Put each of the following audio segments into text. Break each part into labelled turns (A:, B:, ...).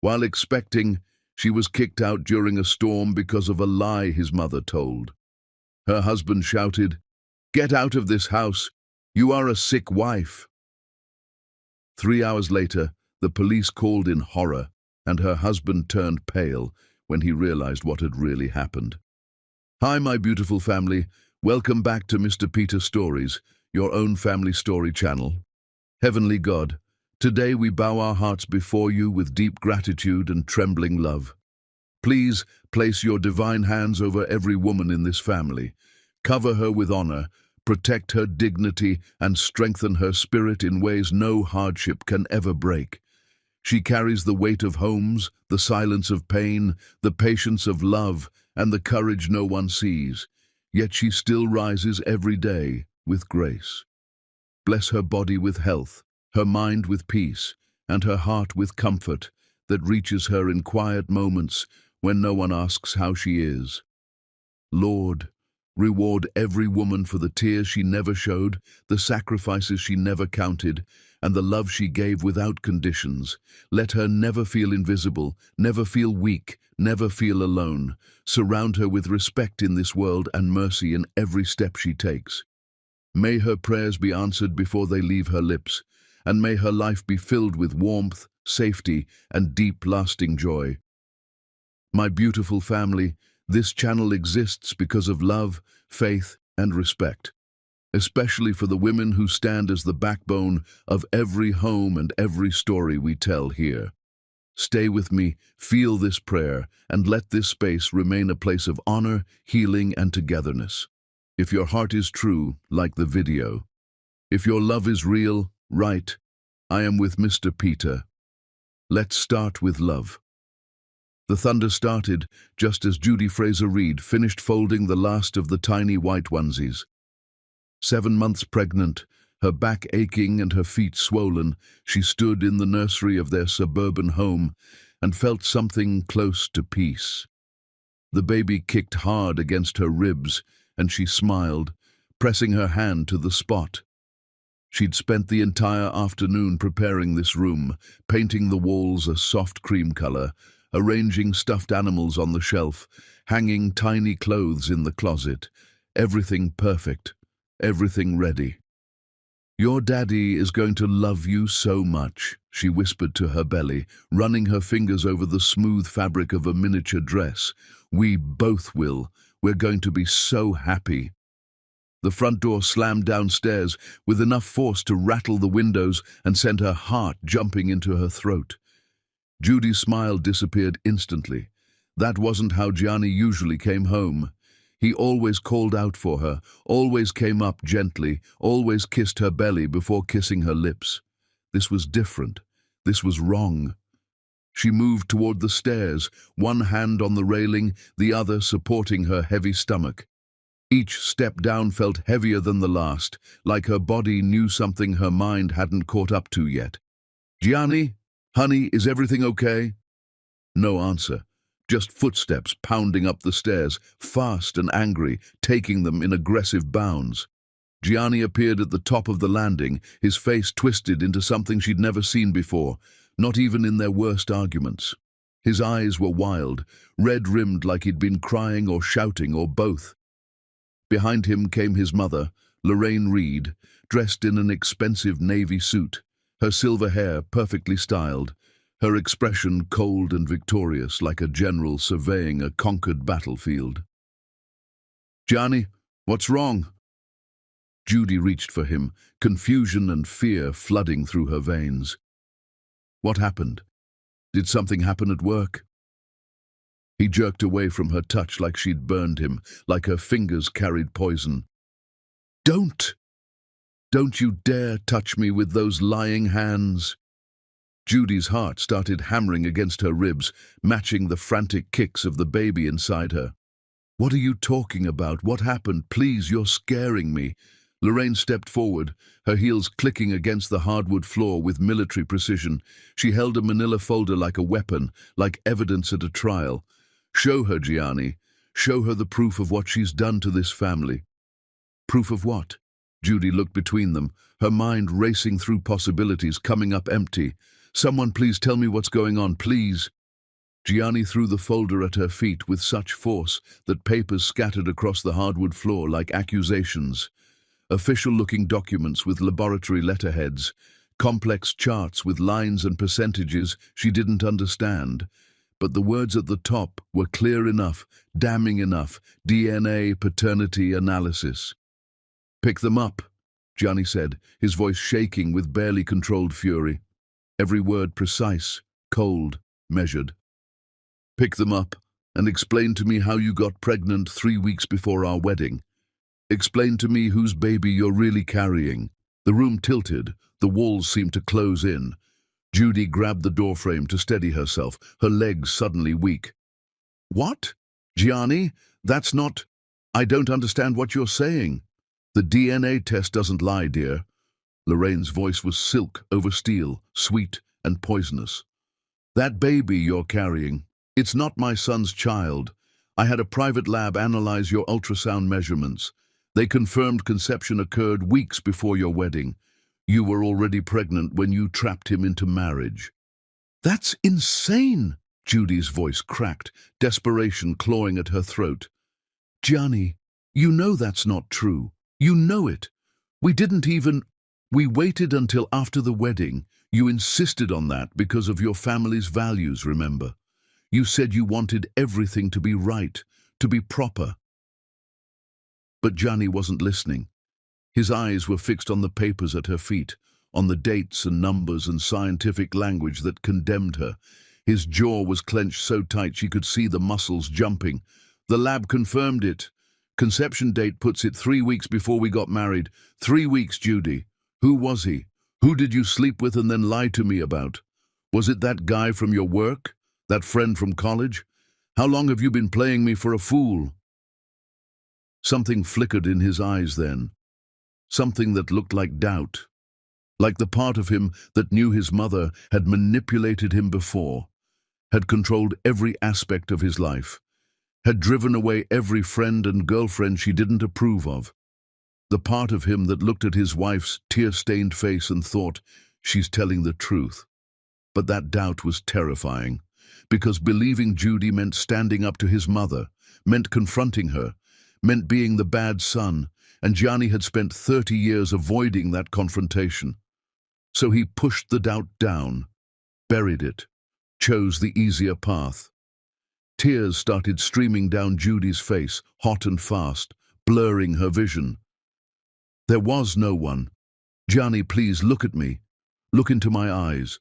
A: While expecting, she was kicked out during a storm because of a lie his mother told. Her husband shouted, "Get out of this house! You are a sick wife!" 3 hours later, the police called in horror, and her husband turned pale when he realized what had really happened. Hi, my beautiful family. Welcome back to Mr. Peter Stories, your own family story channel. Heavenly God, today we bow our hearts before you with deep gratitude and trembling love. Please place your divine hands over every woman in this family. Cover her with honor, protect her dignity, and strengthen her spirit in ways no hardship can ever break. She carries the weight of homes, the silence of pain, the patience of love, and the courage no one sees. Yet she still rises every day with grace. Bless her body with health, her mind with peace, and her heart with comfort that reaches her in quiet moments when no one asks how she is. Lord, reward every woman for the tears she never showed, the sacrifices she never counted, and the love she gave without conditions. Let her never feel invisible, never feel weak, never feel alone. Surround her with respect in this world and mercy in every step she takes. May her prayers be answered before they leave her lips, and may her life be filled with warmth, safety, and deep, lasting joy. My beautiful family, this channel exists because of love, faith, and respect, especially for the women who stand as the backbone of every home and every story we tell here. Stay with me, feel this prayer, and let this space remain a place of honor, healing, and togetherness. If your heart is true, like the video. If your love is real, write, "I am with Mr. Peter." Let's start with love. The thunder started just as Judy Fraser-Reed finished folding the last of the tiny white onesies. 7 months pregnant, her back aching and her feet swollen, she stood in the nursery of their suburban home and felt something close to peace. The baby kicked hard against her ribs, and she smiled, pressing her hand to the spot. She'd spent the entire afternoon preparing this room, painting the walls a soft cream color, arranging stuffed animals on the shelf, hanging tiny clothes in the closet. Everything perfect, everything ready. "Your daddy is going to love you so much," she whispered to her belly, running her fingers over the smooth fabric of a miniature dress. "We both will. We're going to be so happy." The front door slammed downstairs with enough force to rattle the windows and send her heart jumping into her throat. Judy's smile disappeared instantly. That wasn't how Gianni usually came home. He always called out for her, always came up gently, always kissed her belly before kissing her lips. This was different. This was wrong. She moved toward the stairs, one hand on the railing, the other supporting her heavy stomach. Each step down felt heavier than the last, like her body knew something her mind hadn't caught up to yet. "Gianni? Honey, is everything okay?" No answer, just footsteps pounding up the stairs, fast and angry, taking them in aggressive bounds. Gianni appeared at the top of the landing, his face twisted into something she'd never seen before, not even in their worst arguments. His eyes were wild, red-rimmed like he'd been crying or shouting or both. Behind him came his mother, Lorraine Reed, dressed in an expensive navy suit, her silver hair perfectly styled, her expression cold and victorious like a general surveying a conquered battlefield. "Gianni, what's wrong?" Judy reached for him, confusion and fear flooding through her veins. "What happened? Did something happen at work?" He jerked away from her touch like she'd burned him, like her fingers carried poison. "Don't! Don't you dare touch me with those lying hands!" Judy's heart started hammering against her ribs, matching the frantic kicks of the baby inside her. "What are you talking about? What happened? Please, you're scaring me." Lorraine stepped forward, her heels clicking against the hardwood floor with military precision. She held a manila folder like a weapon, like evidence at a trial. "Show her, Gianni. Show her the proof of what she's done to this family." "Proof of what?" Judy looked between them, her mind racing through possibilities, coming up empty. Someone please tell me what's going on, please. Gianni threw the folder at her feet with such force that papers scattered across the hardwood floor like accusations. Official-looking documents with laboratory letterheads, complex charts with lines and percentages she didn't understand. But the words at the top were clear enough, damning enough: DNA paternity analysis. "Pick them up," Gianni said, his voice shaking with barely controlled fury. Every word precise, cold, measured. "Pick them up and explain to me how you got pregnant 3 weeks before our wedding. Explain to me whose baby you're really carrying." The room tilted, the walls seemed to close in. Judy grabbed the doorframe to steady herself, her legs suddenly weak. "What? Gianni, that's not... I don't understand what you're saying." "The DNA test doesn't lie, dear." Lorraine's voice was silk over steel, sweet and poisonous. "That baby you're carrying, it's not my son's child. I had a private lab analyze your ultrasound measurements. They confirmed conception occurred weeks before your wedding. You were already pregnant when you trapped him into marriage." "That's insane!" Judy's voice cracked, desperation clawing at her throat. "Gianni, you know that's not true. You know it. We waited until after the wedding. You insisted on that because of your family's values, remember? You said you wanted everything to be right, to be proper." But Gianni wasn't listening. His eyes were fixed on the papers at her feet, on the dates and numbers and scientific language that condemned her. His jaw was clenched so tight she could see the muscles jumping. "The lab confirmed it. Conception date puts it 3 weeks before we got married. 3 weeks, Judy. Who was he? Who did you sleep with and then lie to me about? Was it that guy from your work? That friend from college? How long have you been playing me for a fool?" Something flickered in his eyes then. Something that looked like doubt. Like the part of him that knew his mother had manipulated him before, had controlled every aspect of his life, had driven away every friend and girlfriend she didn't approve of. The part of him that looked at his wife's tear-stained face and thought, "She's telling the truth." But that doubt was terrifying, because believing Judy meant standing up to his mother, meant confronting her, meant being the bad son, and Gianni had spent 30 years avoiding that confrontation. So he pushed the doubt down, buried it, chose the easier path. Tears started streaming down Judy's face, hot and fast, blurring her vision. "There was no one. Gianni, please look at me. Look into my eyes.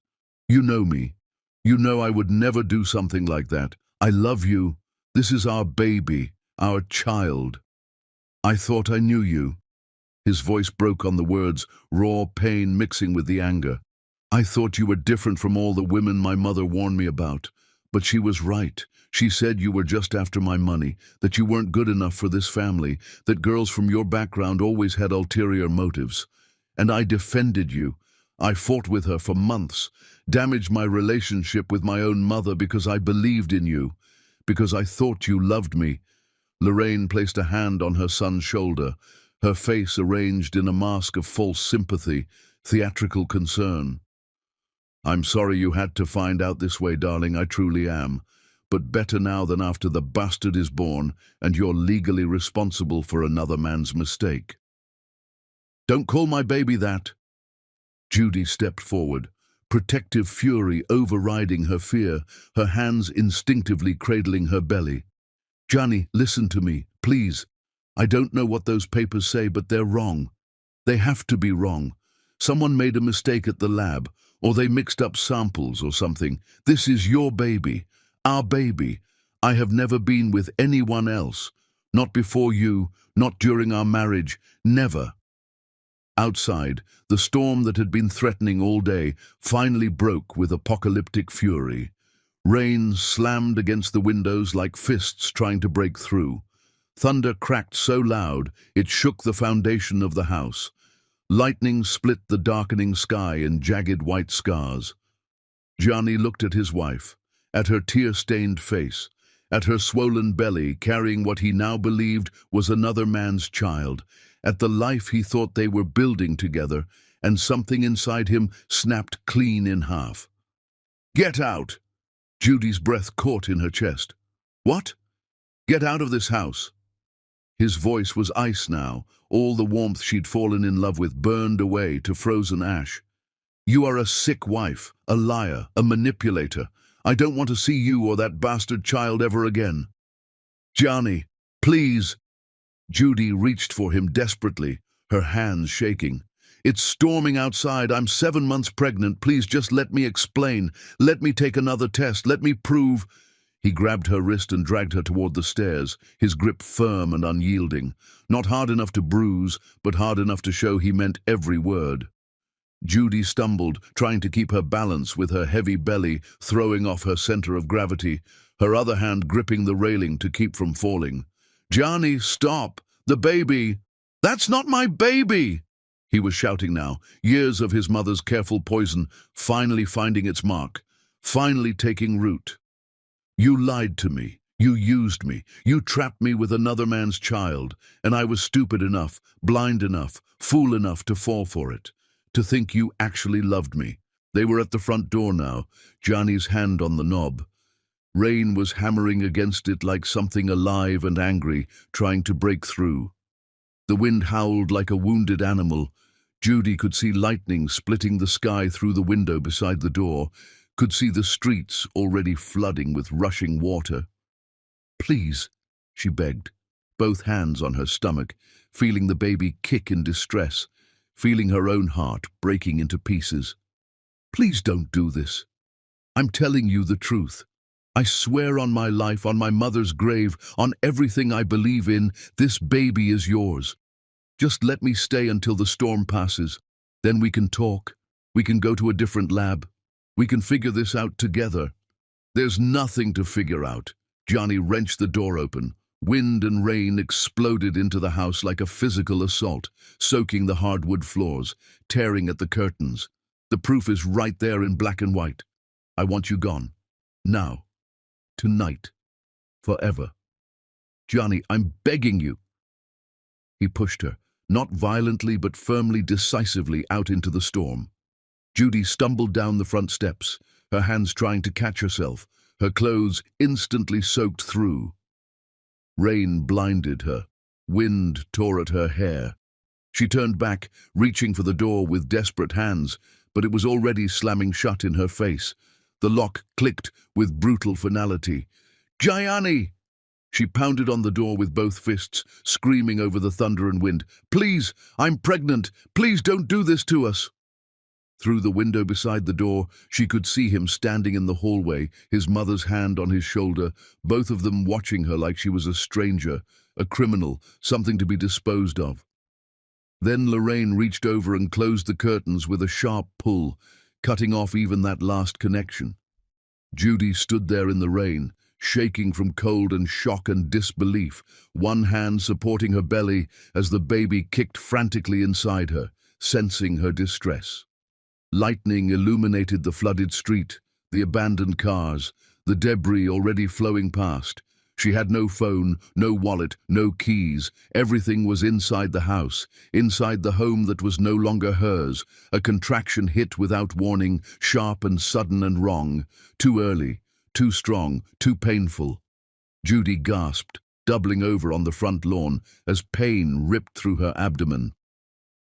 A: You know me. You know I would never do something like that. I love you. This is our baby, our child. I thought I knew you." His voice broke on the words, raw pain mixing with the anger. "I thought you were different from all the women my mother warned me about. But she was right. She said you were just after my money, that you weren't good enough for this family, that girls from your background always had ulterior motives. And I defended you. I fought with her for months, damaged my relationship with my own mother because I believed in you, because I thought you loved me." Lorraine placed a hand on her son's shoulder, her face arranged in a mask of false sympathy, theatrical concern. "I'm sorry you had to find out this way, darling, I truly am. But better now than after the bastard is born and you're legally responsible for another man's mistake." "Don't call my baby that." Judy stepped forward, protective fury overriding her fear, her hands instinctively cradling her belly. "Gianni, listen to me, please. I don't know what those papers say, but they're wrong. They have to be wrong. Someone made a mistake at the lab, or they mixed up samples or something. This is your baby, our baby. I have never been with anyone else. Not before you, not during our marriage, never." Outside, the storm that had been threatening all day finally broke with apocalyptic fury. Rain slammed against the windows like fists trying to break through. Thunder cracked so loud it shook the foundation of the house. Lightning split the darkening sky in jagged white scars. Gianni looked at his wife, at her tear-stained face, at her swollen belly carrying what he now believed was another man's child, at the life he thought they were building together, and something inside him snapped clean in half. Get out! Judy's breath caught in her chest. What? Get out of this house! His voice was ice now. All the warmth she'd fallen in love with burned away to frozen ash. You are a sick wife, a liar, a manipulator. I don't want to see you or that bastard child ever again. Gianni, please! Judy reached for him desperately, her hands shaking. It's storming outside. I'm 7 months pregnant. Please just let me explain. Let me take another test. Let me prove. He grabbed her wrist and dragged her toward the stairs, his grip firm and unyielding. Not hard enough to bruise, but hard enough to show he meant every word. Judy stumbled, trying to keep her balance with her heavy belly throwing off her center of gravity, her other hand gripping the railing to keep from falling. Gianni, stop! The baby! That's not my baby! He was shouting now, years of his mother's careful poison finally finding its mark, finally taking root. You lied to me. You used me. You trapped me with another man's child, and I was stupid enough, blind enough, fool enough to fall for it, to think you actually loved me. They were at the front door now, Gianni's hand on the knob. Rain was hammering against it like something alive and angry, trying to break through. The wind howled like a wounded animal. Judy could see lightning splitting the sky through the window beside the door, could see the streets already flooding with rushing water. Please, she begged, both hands on her stomach, feeling the baby kick in distress, feeling her own heart breaking into pieces. Please don't do this. I'm telling you the truth. I swear on my life, on my mother's grave, on everything I believe in, this baby is yours. Just let me stay until the storm passes. Then we can talk. We can go to a different lab. We can figure this out together. There's nothing to figure out. Gianni wrenched the door open. Wind and rain exploded into the house like a physical assault, soaking the hardwood floors, tearing at the curtains. The proof is right there in black and white. I want you gone. Now. Tonight. Forever. Gianni, I'm begging you. He pushed her, not violently but firmly, decisively, out into the storm. Judy stumbled down the front steps, her hands trying to catch herself, her clothes instantly soaked through. Rain blinded her. Wind tore at her hair. She turned back, reaching for the door with desperate hands, but it was already slamming shut in her face. The lock clicked with brutal finality. Gianni! She pounded on the door with both fists, screaming over the thunder and wind. Please, I'm pregnant. Please don't do this to us. Through the window beside the door, she could see him standing in the hallway, his mother's hand on his shoulder, both of them watching her like she was a stranger, a criminal, something to be disposed of. Then Lorraine reached over and closed the curtains with a sharp pull, cutting off even that last connection. Judy stood there in the rain, shaking from cold and shock and disbelief, one hand supporting her belly as the baby kicked frantically inside her, sensing her distress. Lightning illuminated the flooded street, the abandoned cars, the debris already flowing past. She had no phone, no wallet, no keys. Everything was inside the house, inside the home that was no longer hers. A contraction hit without warning, sharp and sudden and wrong. Too early, too strong, too painful. Judy gasped, doubling over on the front lawn as pain ripped through her abdomen.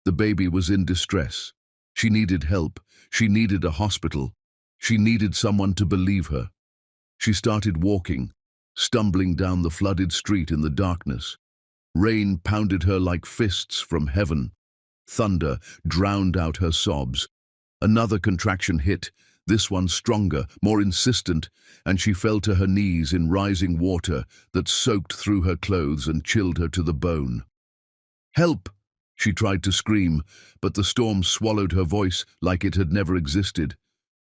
A: The baby was in distress. She needed help. She needed a hospital. She needed someone to believe her. She started walking, stumbling down the flooded street in the darkness. Rain pounded her like fists from heaven. Thunder drowned out her sobs. Another contraction hit, this one stronger, more insistent, and she fell to her knees in rising water that soaked through her clothes and chilled her to the bone. Help! She tried to scream, but the storm swallowed her voice like it had never existed.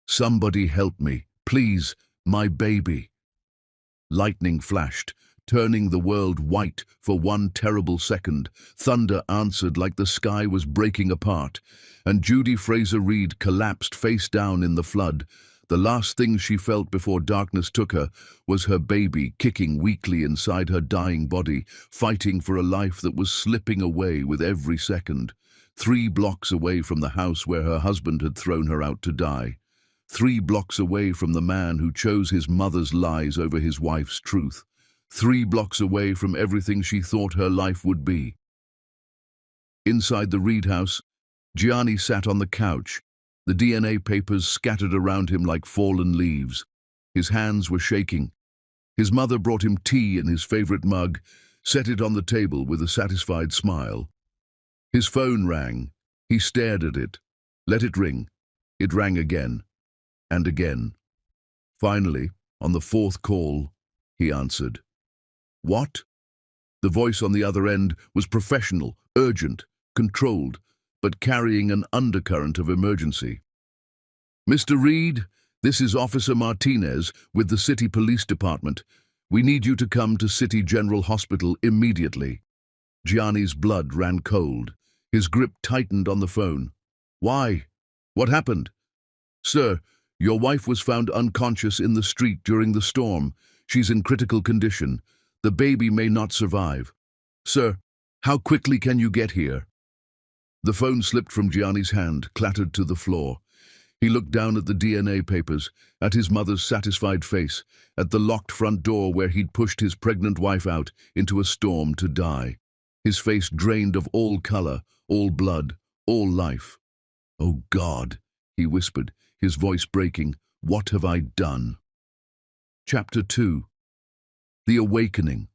A: Somebody help me, please, my baby. Lightning flashed, turning the world white for one terrible second. Thunder answered like the sky was breaking apart, and Judy Fraser-Reed collapsed face down in the flood. The last thing she felt before darkness took her was her baby kicking weakly inside her dying body, fighting for a life that was slipping away with every second. 3 blocks away from the house where her husband had thrown her out to die. 3 blocks away from the man who chose his mother's lies over his wife's truth, 3 blocks away from everything she thought her life would be. Inside the Reed house, Gianni sat on the couch, the DNA papers scattered around him like fallen leaves. His hands were shaking. His mother brought him tea in his favorite mug, set it on the table with a satisfied smile. His phone rang. He stared at it, let it ring. It rang again, and again. Finally, on the 4th call, he answered. What? The voice on the other end was professional, urgent, controlled, but carrying an undercurrent of emergency. Mr. Reed, this is Officer Martinez with the City Police Department. We need you to come to City General Hospital immediately. Gianni's blood ran cold. His grip tightened on the phone. Why? What happened? Sir, your wife was found unconscious in the street during the storm. She's in critical condition. The baby may not survive. Sir, how quickly can you get here? The phone slipped from Gianni's hand, clattered to the floor. He looked down at the DNA papers, at his mother's satisfied face, at the locked front door where he'd pushed his pregnant wife out into a storm to die. His face drained of all color, all blood, all life. Oh God, he whispered, his voice breaking, what have I done? Chapter 2. The Awakening.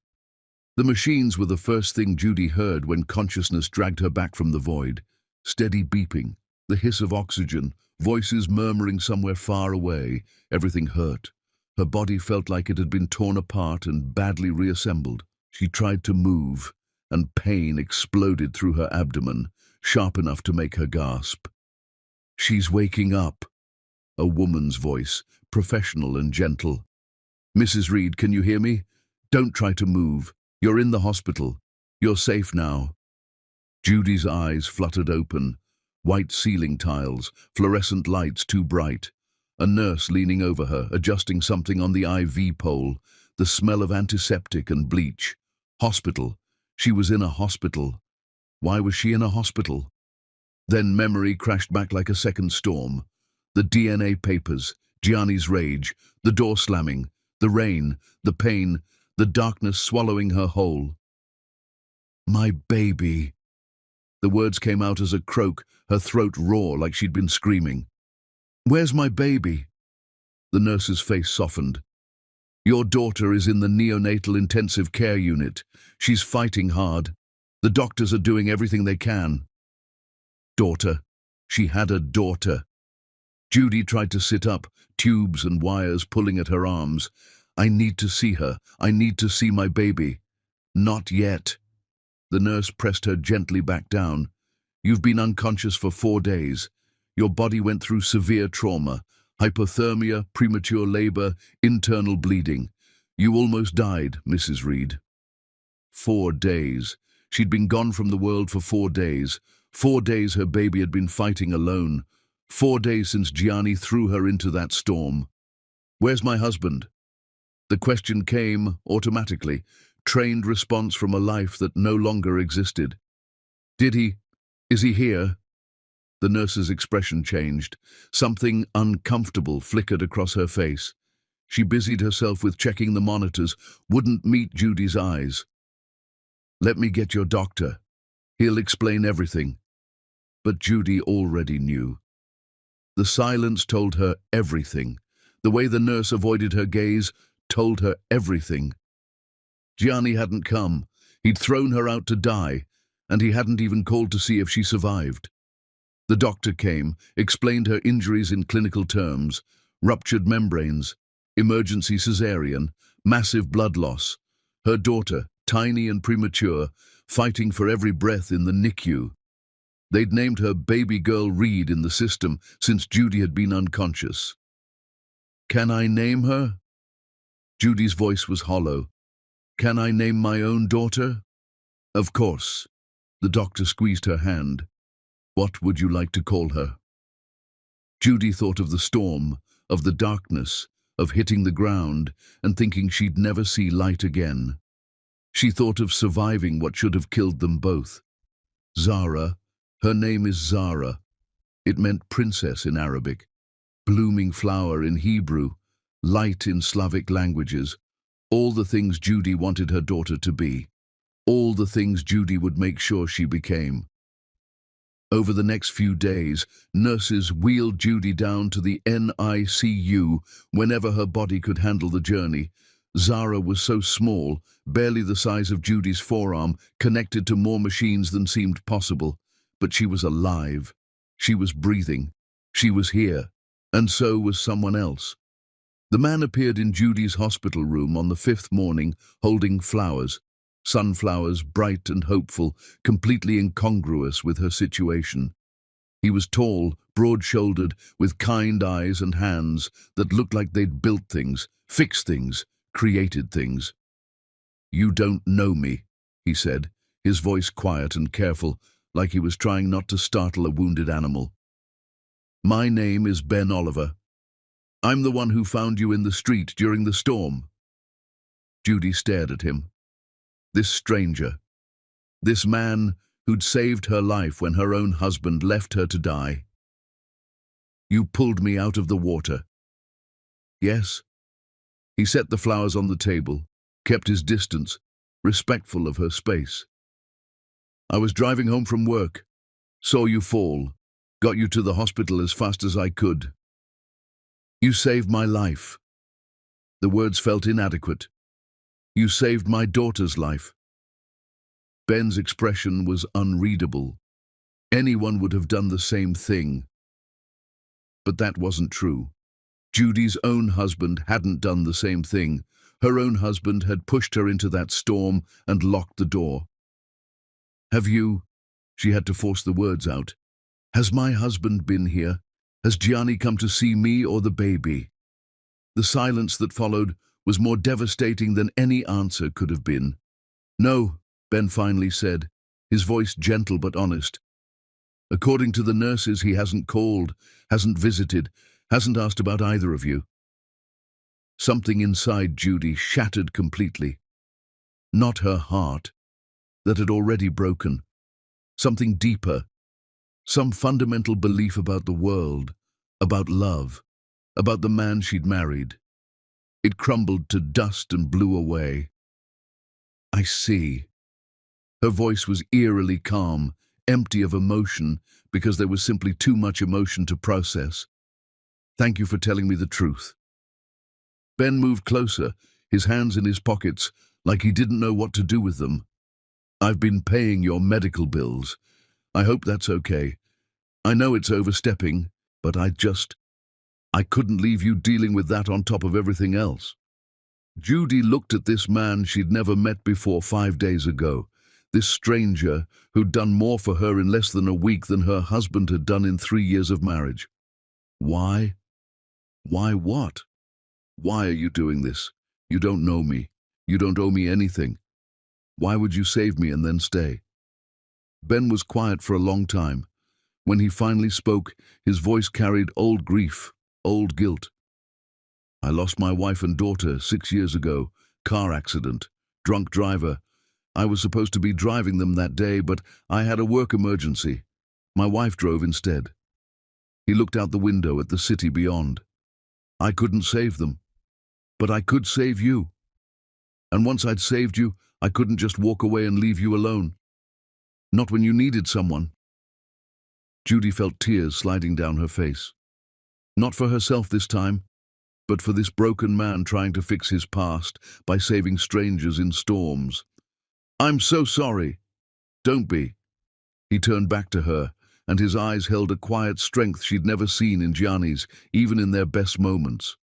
A: The machines were the first thing Judy heard when consciousness dragged her back from the void. Steady beeping, the hiss of oxygen, voices murmuring somewhere far away. Everything hurt. Her body felt like it had been torn apart and badly reassembled. She tried to move, and pain exploded through her abdomen, sharp enough to make her gasp. She's waking up. A woman's voice, professional and gentle. Mrs. Reed, can you hear me? Don't try to move. You're in the hospital. You're safe now. Judy's eyes fluttered open. White ceiling tiles, fluorescent lights too bright. A nurse leaning over her, adjusting something on the IV pole. The smell of antiseptic and bleach. Hospital. She was in a hospital. Why was she in a hospital? Then memory crashed back like a second storm. The DNA papers, Gianni's rage, the door slamming, the rain, the pain, the darkness swallowing her whole. My baby. The words came out as a croak, her throat raw like she'd been screaming. Where's my baby? The nurse's face softened. Your daughter is in the neonatal intensive care unit. She's fighting hard. The doctors are doing everything they can. Daughter. She had a daughter. Judy tried to sit up, tubes and wires pulling at her arms. I need to see her. I need to see my baby. Not yet. The nurse pressed her gently back down. You've been unconscious for 4 days. Your body went through severe trauma, hypothermia, premature labor, internal bleeding. You almost died, Mrs. Reed. 4 days. She'd been gone from the world for 4 days. 4 days her baby had been fighting alone. 4 days since Gianni threw her into that storm. Where's my husband? The question came automatically, trained response from a life that no longer existed. Did he? Is he here? The nurse's expression changed. Something uncomfortable flickered across her face. She busied herself with checking the monitors, wouldn't meet Judy's eyes. Let me get your doctor. He'll explain everything. But Judy already knew. The silence told her everything. The way the nurse avoided her gaze told her everything. Gianni hadn't come. He'd thrown her out to die, and he hadn't even called to see if she survived. The doctor came, explained her injuries in clinical terms: ruptured membranes, emergency cesarean, massive blood loss. Her daughter, tiny and premature, fighting for every breath in the NICU. They'd named her baby girl Reed in the system since Judy had been unconscious. Can I name her? Judy's voice was hollow. Can I name my own daughter? Of course. The doctor squeezed her hand. What would you like to call her? Judy thought of the storm, of the darkness, of hitting the ground and thinking she'd never see light again. She thought of surviving what should have killed them both. Zara. Her name is Zara. It meant princess in Arabic. blooming flower in Hebrew, light in Slavic languages, all the things Judy wanted her daughter to be, all the things Judy would make sure she became. Over the next few days, nurses wheeled Judy down to the NICU whenever her body could handle the journey. Zara was so small, barely the size of Judy's forearm, connected to more machines than seemed possible. But she was alive. She was breathing. She was here. And so was someone else. The man appeared in Judy's hospital room on the 5th morning, holding flowers. Sunflowers, bright and hopeful, completely incongruous with her situation. He was tall, broad-shouldered, with kind eyes and hands that looked like they'd built things, fixed things, created things. "You don't know me," he said, his voice quiet and careful, like he was trying not to startle a wounded animal. "My name is Ben Oliver. I'm the one who found you in the street during the storm." Judy stared at him. This stranger, this man who'd saved her life when her own husband left her to die. "You pulled me out of the water." "Yes." He set the flowers on the table, kept his distance, respectful of her space. "I was driving home from work, saw you fall, got you to the hospital as fast as I could. You saved my life." The words felt inadequate. "You saved my daughter's life." Ben's expression was unreadable. Anyone would have done the same thing. But that wasn't true. Judy's own husband hadn't done the same thing. Her own husband had pushed her into that storm and locked the door. "Have you?" She had to force the words out. "Has my husband been here? Has Gianni come to see me or the baby?" The silence that followed was more devastating than any answer could have been. "No," Ben finally said, his voice gentle but honest. "According to the nurses, he hasn't called, hasn't visited, hasn't asked about either of you." Something inside Judy shattered completely. Not her heart, that had already broken. Something deeper, some fundamental belief about the world, about love, about the man she'd married. It crumbled to dust and blew away. "I see." Her voice was eerily calm, empty of emotion, because there was simply too much emotion to process. "Thank you for telling me the truth." Ben moved closer, his hands in his pockets, like he didn't know what to do with them. "I've been paying your medical bills. I hope that's okay. I know it's overstepping, but I couldn't leave you dealing with that on top of everything else." Judy looked at this man she'd never met before 5 days ago, this stranger who'd done more for her in less than a week than her husband had done in 3 years of marriage. "Why? Why what? Why are you doing this? You don't know me. You don't owe me anything. Why would you save me and then stay?" Ben was quiet for a long time. When he finally spoke, his voice carried old grief, old guilt. "I lost my wife and daughter 6 years ago. Car accident. Drunk driver. I was supposed to be driving them that day, but I had a work emergency. My wife drove instead." He looked out the window at the city beyond. "I couldn't save them. But I could save you. And once I'd saved you, I couldn't just walk away and leave you alone. Not when you needed someone." Judy felt tears sliding down her face. Not for herself this time, but for this broken man trying to fix his past by saving strangers in storms. "I'm so sorry." "Don't be." He turned back to her, and his eyes held a quiet strength she'd never seen in Gianni's, even in their best moments.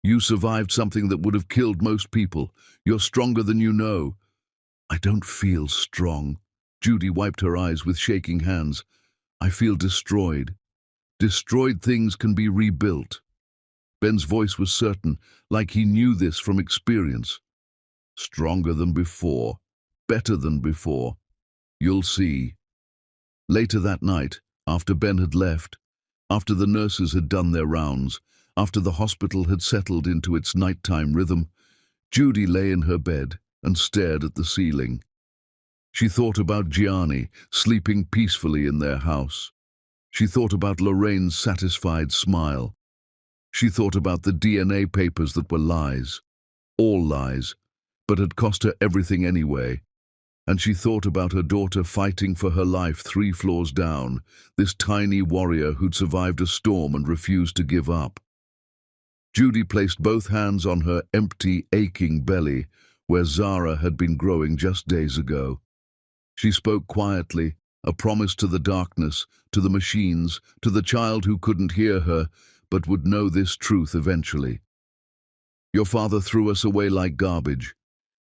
A: "You survived something that would have killed most people. You're stronger than you know." "I don't feel strong." Judy wiped her eyes with shaking hands. "I feel destroyed. Destroyed things can be rebuilt." Ben's voice was certain, like he knew this from experience. "Stronger than before. Better than before. You'll see." Later that night, after Ben had left, after the nurses had done their rounds, after the hospital had settled into its nighttime rhythm, Judy lay in her bed and stared at the ceiling. She thought about Gianni sleeping peacefully in their house. She thought about Lorraine's satisfied smile, She thought about the DNA papers that were lies, all lies, but had cost her everything anyway. And she thought about her daughter fighting for her life 3 floors down, this tiny warrior who'd survived a storm and refused to give up. Judy placed both hands on her empty, aching belly, where Zara had been growing just days ago. She spoke quietly, a promise to the darkness, to the machines, to the child who couldn't hear her, but would know this truth eventually. Your father threw us away like garbage.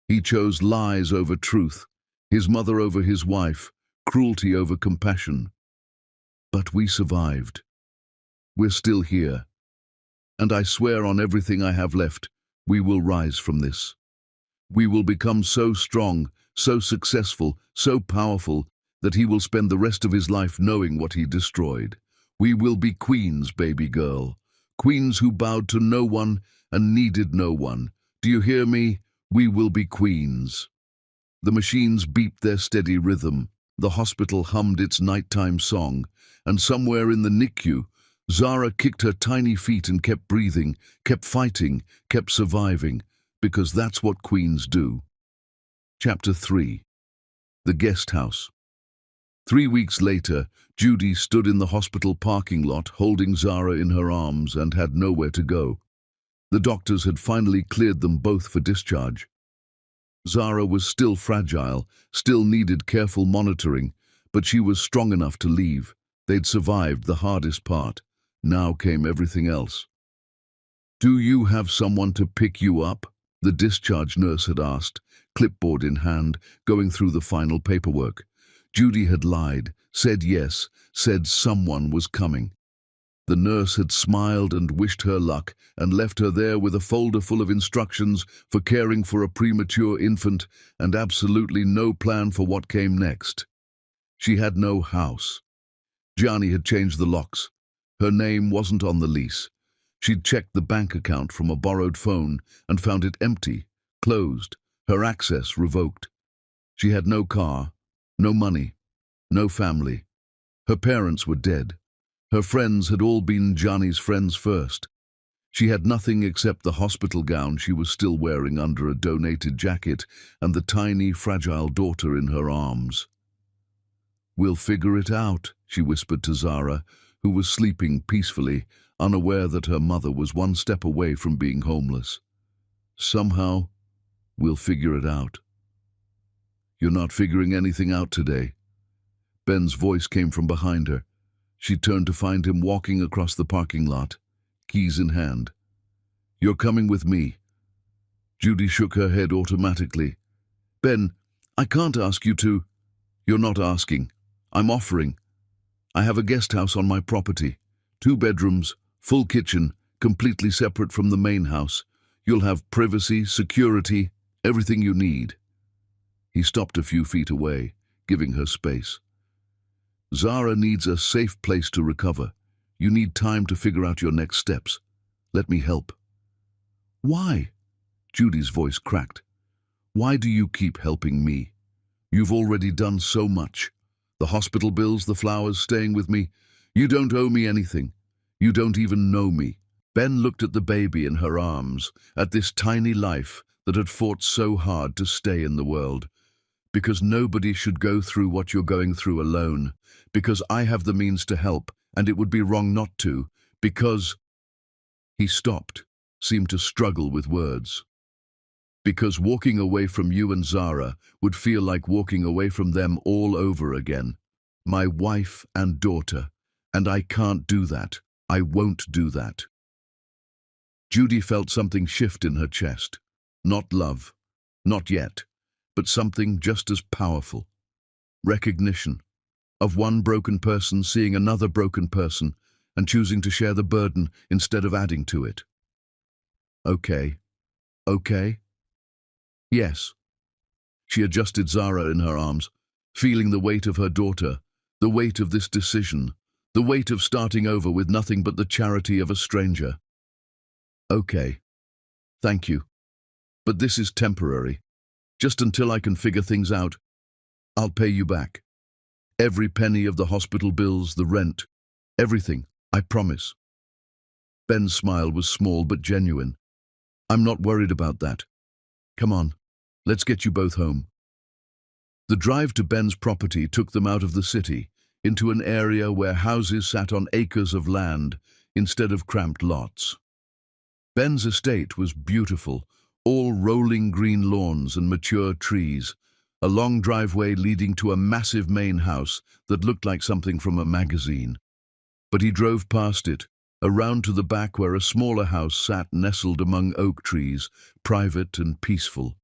A: He chose lies over truth, his mother over his wife, cruelty over compassion. But we survived. We're still here. And I swear on everything I have left, we will rise from this. We will become so strong, so successful, so powerful, that he will spend the rest of his life knowing what he destroyed. We will be queens, baby girl. Queens who bowed to no one and needed no one. Do you hear me? We will be queens. The machines beeped their steady rhythm. The hospital hummed its nighttime song. And somewhere in the NICU, Zara kicked her tiny feet and kept breathing, kept fighting, kept surviving, because that's what queens do. Chapter 3. The Guest House. 3 weeks later, Judy stood in the hospital parking lot holding Zara in her arms and had nowhere to go. The doctors had finally cleared them both for discharge. Zara was still fragile, still needed careful monitoring, but she was strong enough to leave. They'd survived the hardest part. Now came everything else. "Do you have someone to pick you up?" the discharge nurse had asked, clipboard in hand, going through the final paperwork. Judy had lied, said yes, said someone was coming. The nurse had smiled and wished her luck and left her there with a folder full of instructions for caring for a premature infant and absolutely no plan for what came next. She had no house. Gianni had changed the locks. Her name wasn't on the lease. She'd checked the bank account from a borrowed phone and found it empty, closed, her access revoked. She had no car, no money, no family. Her parents were dead. Her friends had all been Gianni's friends first. She had nothing except the hospital gown she was still wearing under a donated jacket and the tiny, fragile daughter in her arms. "We'll figure it out," she whispered to Zara, who was sleeping peacefully, unaware that her mother was one step away from being homeless. "Somehow, we'll figure it out." "You're not figuring anything out today." Ben's voice came from behind her. She turned to find him walking across the parking lot, keys in hand. "You're coming with me." Judy shook her head automatically. "Ben, I can't ask you to." "You're not asking. I'm offering. I have a guest house on my property. 2 bedrooms, full kitchen, completely separate from the main house. You'll have privacy, security, everything you need." He stopped a few feet away, giving her space. "Zara needs a safe place to recover. You need time to figure out your next steps. Let me help." "Why?" Judy's voice cracked. "Why do you keep helping me? You've already done so much. The hospital bills, the flowers, staying with me. You don't owe me anything. You don't even know me." Ben looked at the baby in her arms, at this tiny life that had fought so hard to stay in the world. "Because nobody should go through what you're going through alone. Because I have the means to help, and it would be wrong not to. Because—" He stopped, seemed to struggle with words. "Because walking away from you and Zara would feel like walking away from them all over again. My wife and daughter. And I can't do that. I won't do that." Judy felt something shift in her chest. Not love. Not yet. But something just as powerful. Recognition. Of one broken person seeing another broken person and choosing to share the burden instead of adding to it. "Okay. Okay?" "Yes." She adjusted Zara in her arms, feeling the weight of her daughter, the weight of this decision, the weight of starting over with nothing but the charity of a stranger. "Okay. Thank you. But this is temporary. Just until I can figure things out. I'll pay you back. Every penny of the hospital bills, the rent, everything, I promise." Ben's smile was small but genuine. I'm not worried about that. Come on, let's get you both home. The drive to Ben's property took them out of the city, into an area where houses sat on acres of land instead of cramped lots. Ben's estate was beautiful, all rolling green lawns and mature trees, a long driveway leading to a massive main house that looked like something from a magazine. But he drove past it, around to the back where a smaller house sat nestled among oak trees, private and peaceful.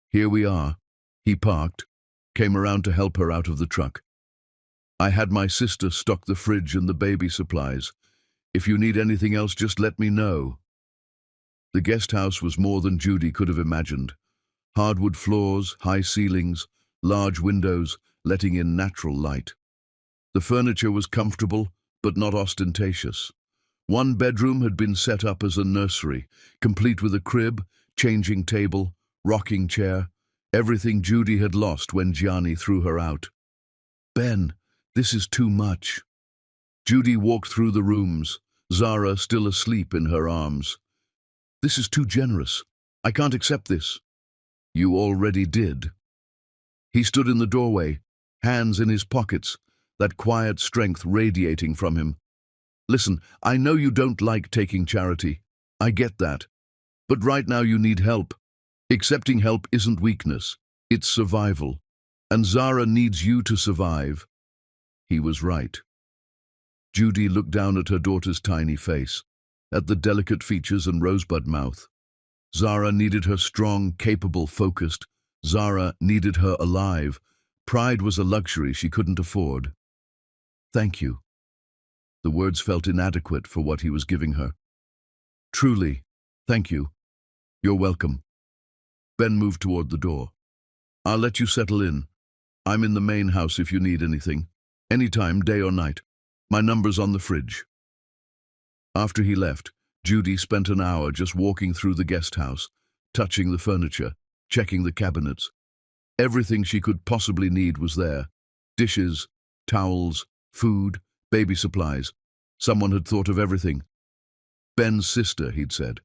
A: Here we are. He parked, came around to help her out of the truck. I had my sister stock the fridge and the baby supplies. If you need anything else, just let me know. The guest house was more than Judy could have imagined. Hardwood floors, high ceilings, large windows, letting in natural light. The furniture was comfortable, but not ostentatious. One bedroom had been set up as a nursery, complete with a crib, changing table, rocking chair, everything Judy had lost when Gianni threw her out. Ben, this is too much. Judy walked through the rooms, Zara still asleep in her arms. This is too generous. I can't accept this. You already did. He stood in the doorway, hands in his pockets, that quiet strength radiating from him. Listen, I know you don't like taking charity. I get that. But right now you need help. Accepting help isn't weakness. It's survival. And Zara needs you to survive. He was right. Judy looked down at her daughter's tiny face, at the delicate features and rosebud mouth. Zara needed her strong, capable, focused. Zara needed her alive. Pride was a luxury she couldn't afford. Thank you. The words felt inadequate for what he was giving her. Truly, thank you. You're welcome. Ben moved toward the door. I'll let you settle in. I'm in the main house if you need anything. Anytime, day or night. My number's on the fridge. After he left, Judy spent an hour just walking through the guest house, touching the furniture, checking the cabinets. Everything she could possibly need was there. Dishes, towels, food, baby supplies. Someone had thought of everything. Ben's sister, he'd said.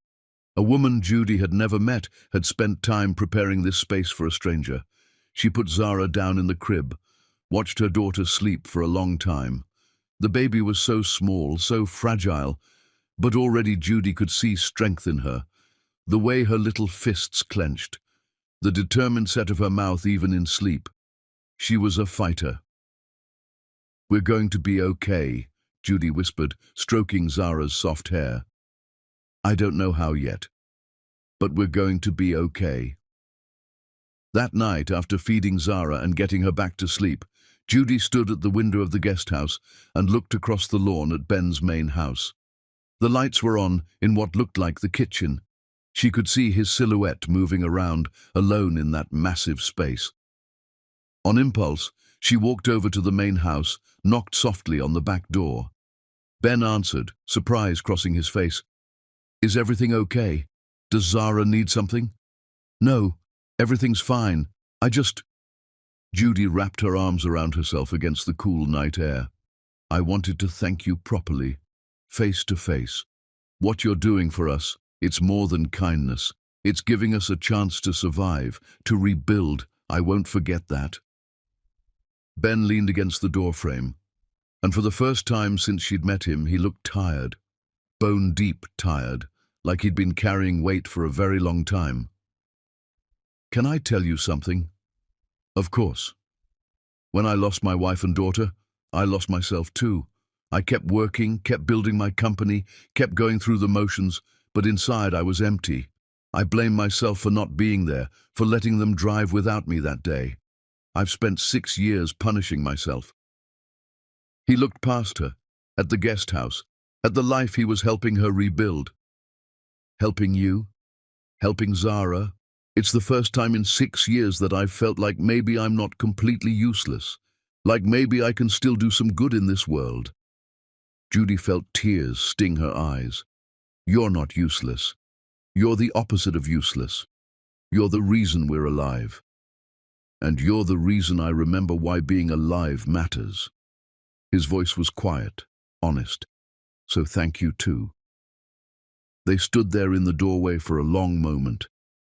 A: A woman Judy had never met had spent time preparing this space for a stranger. She put Zara down in the crib, watched her daughter sleep for a long time. The baby was so small, so fragile, but already Judy could see strength in her, the way her little fists clenched, the determined set of her mouth even in sleep. She was a fighter. We're going to be okay, Judy whispered, stroking Zara's soft hair. I don't know how yet, but we're going to be okay. That night, after feeding Zara and getting her back to sleep, Judy stood at the window of the guest house and looked across the lawn at Ben's main house. The lights were on in what looked like the kitchen. She could see his silhouette moving around, alone in that massive space. On impulse, she walked over to the main house, knocked softly on the back door. Ben answered, surprise crossing his face. Is everything okay? Does Zara need something? No, everything's fine. Judy wrapped her arms around herself against the cool night air. I wanted to thank you properly, face to face. What you're doing for us, it's more than kindness. It's giving us a chance to survive, to rebuild. I won't forget that. Ben leaned against the doorframe, and for the first time since she'd met him, he looked tired, bone-deep tired, like he'd been carrying weight for a very long time. Can I tell you something? Of course. When I lost my wife and daughter, I lost myself too. I kept working, kept building my company, kept going through the motions, but inside I was empty. I blame myself for not being there, for letting them drive without me that day. I've spent 6 years punishing myself. He looked past her, at the guest house, at the life he was helping her rebuild. Helping you? Helping Zara? It's the first time in 6 years that I've felt like maybe I'm not completely useless, like maybe I can still do some good in this world. Judy felt tears sting her eyes. You're not useless. You're the opposite of useless. You're the reason we're alive. And you're the reason I remember why being alive matters. His voice was quiet, honest. So thank you too. They stood there in the doorway for a long moment,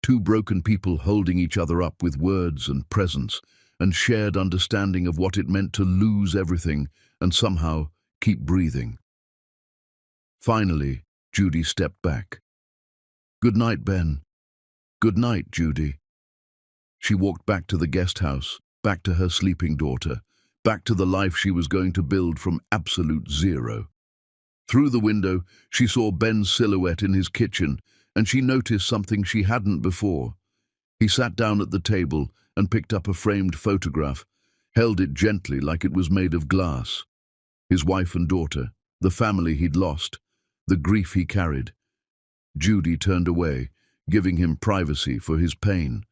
A: two broken people holding each other up with words and presence, and shared understanding of what it meant to lose everything and somehow keep breathing. Finally, Judy stepped back. "Good night, Ben." "Good night, Judy." She walked back to the guest house, back to her sleeping daughter, back to the life she was going to build from absolute zero. Through the window, she saw Ben's silhouette in his kitchen, and she noticed something she hadn't before. He sat down at the table and picked up a framed photograph, held it gently like it was made of glass. His wife and daughter, the family he'd lost, the grief he carried. Judy turned away, giving him privacy for his pain.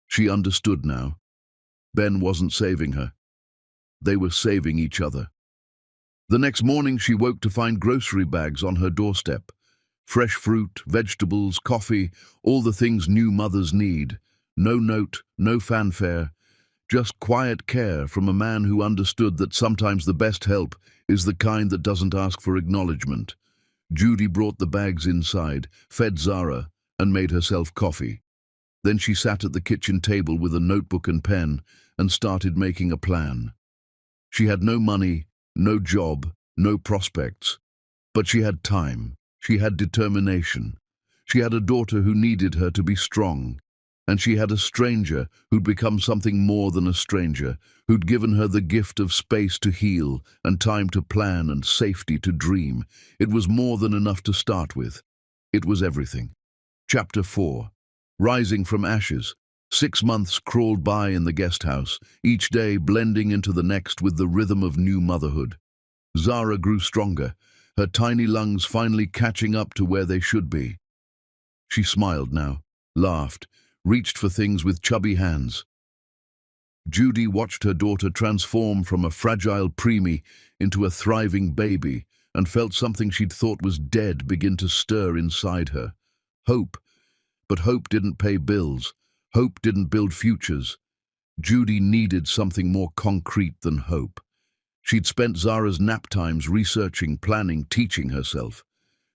A: She understood now. Ben wasn't saving her. They were saving each other. The next morning she woke to find grocery bags on her doorstep. Fresh fruit, vegetables, coffee, all the things new mothers need. No note, no fanfare, just quiet care from a man who understood that sometimes the best help is the kind that doesn't ask for acknowledgement. Judy brought the bags inside, fed Zara, and made herself coffee. Then she sat at the kitchen table with a notebook and pen and started making a plan. She had no money, no job, no prospects, but she had time. She had determination. She had a daughter who needed her to be strong. And she had a stranger who'd become something more than a stranger, who'd given her the gift of space to heal and time to plan and safety to dream. It was more than enough to start with. It was everything. Chapter 4. Rising from ashes. 6 months crawled by in the guest house, each day blending into the next with the rhythm of new motherhood. Zara grew stronger, her tiny lungs finally catching up to where they should be. She smiled now, laughed, reached for things with chubby hands. Judy watched her daughter transform from a fragile preemie into a thriving baby and felt something she'd thought was dead begin to stir inside her. Hope. But hope didn't pay bills. Hope didn't build futures. Judy needed something more concrete than hope. She'd spent Zara's nap times researching, planning, teaching herself.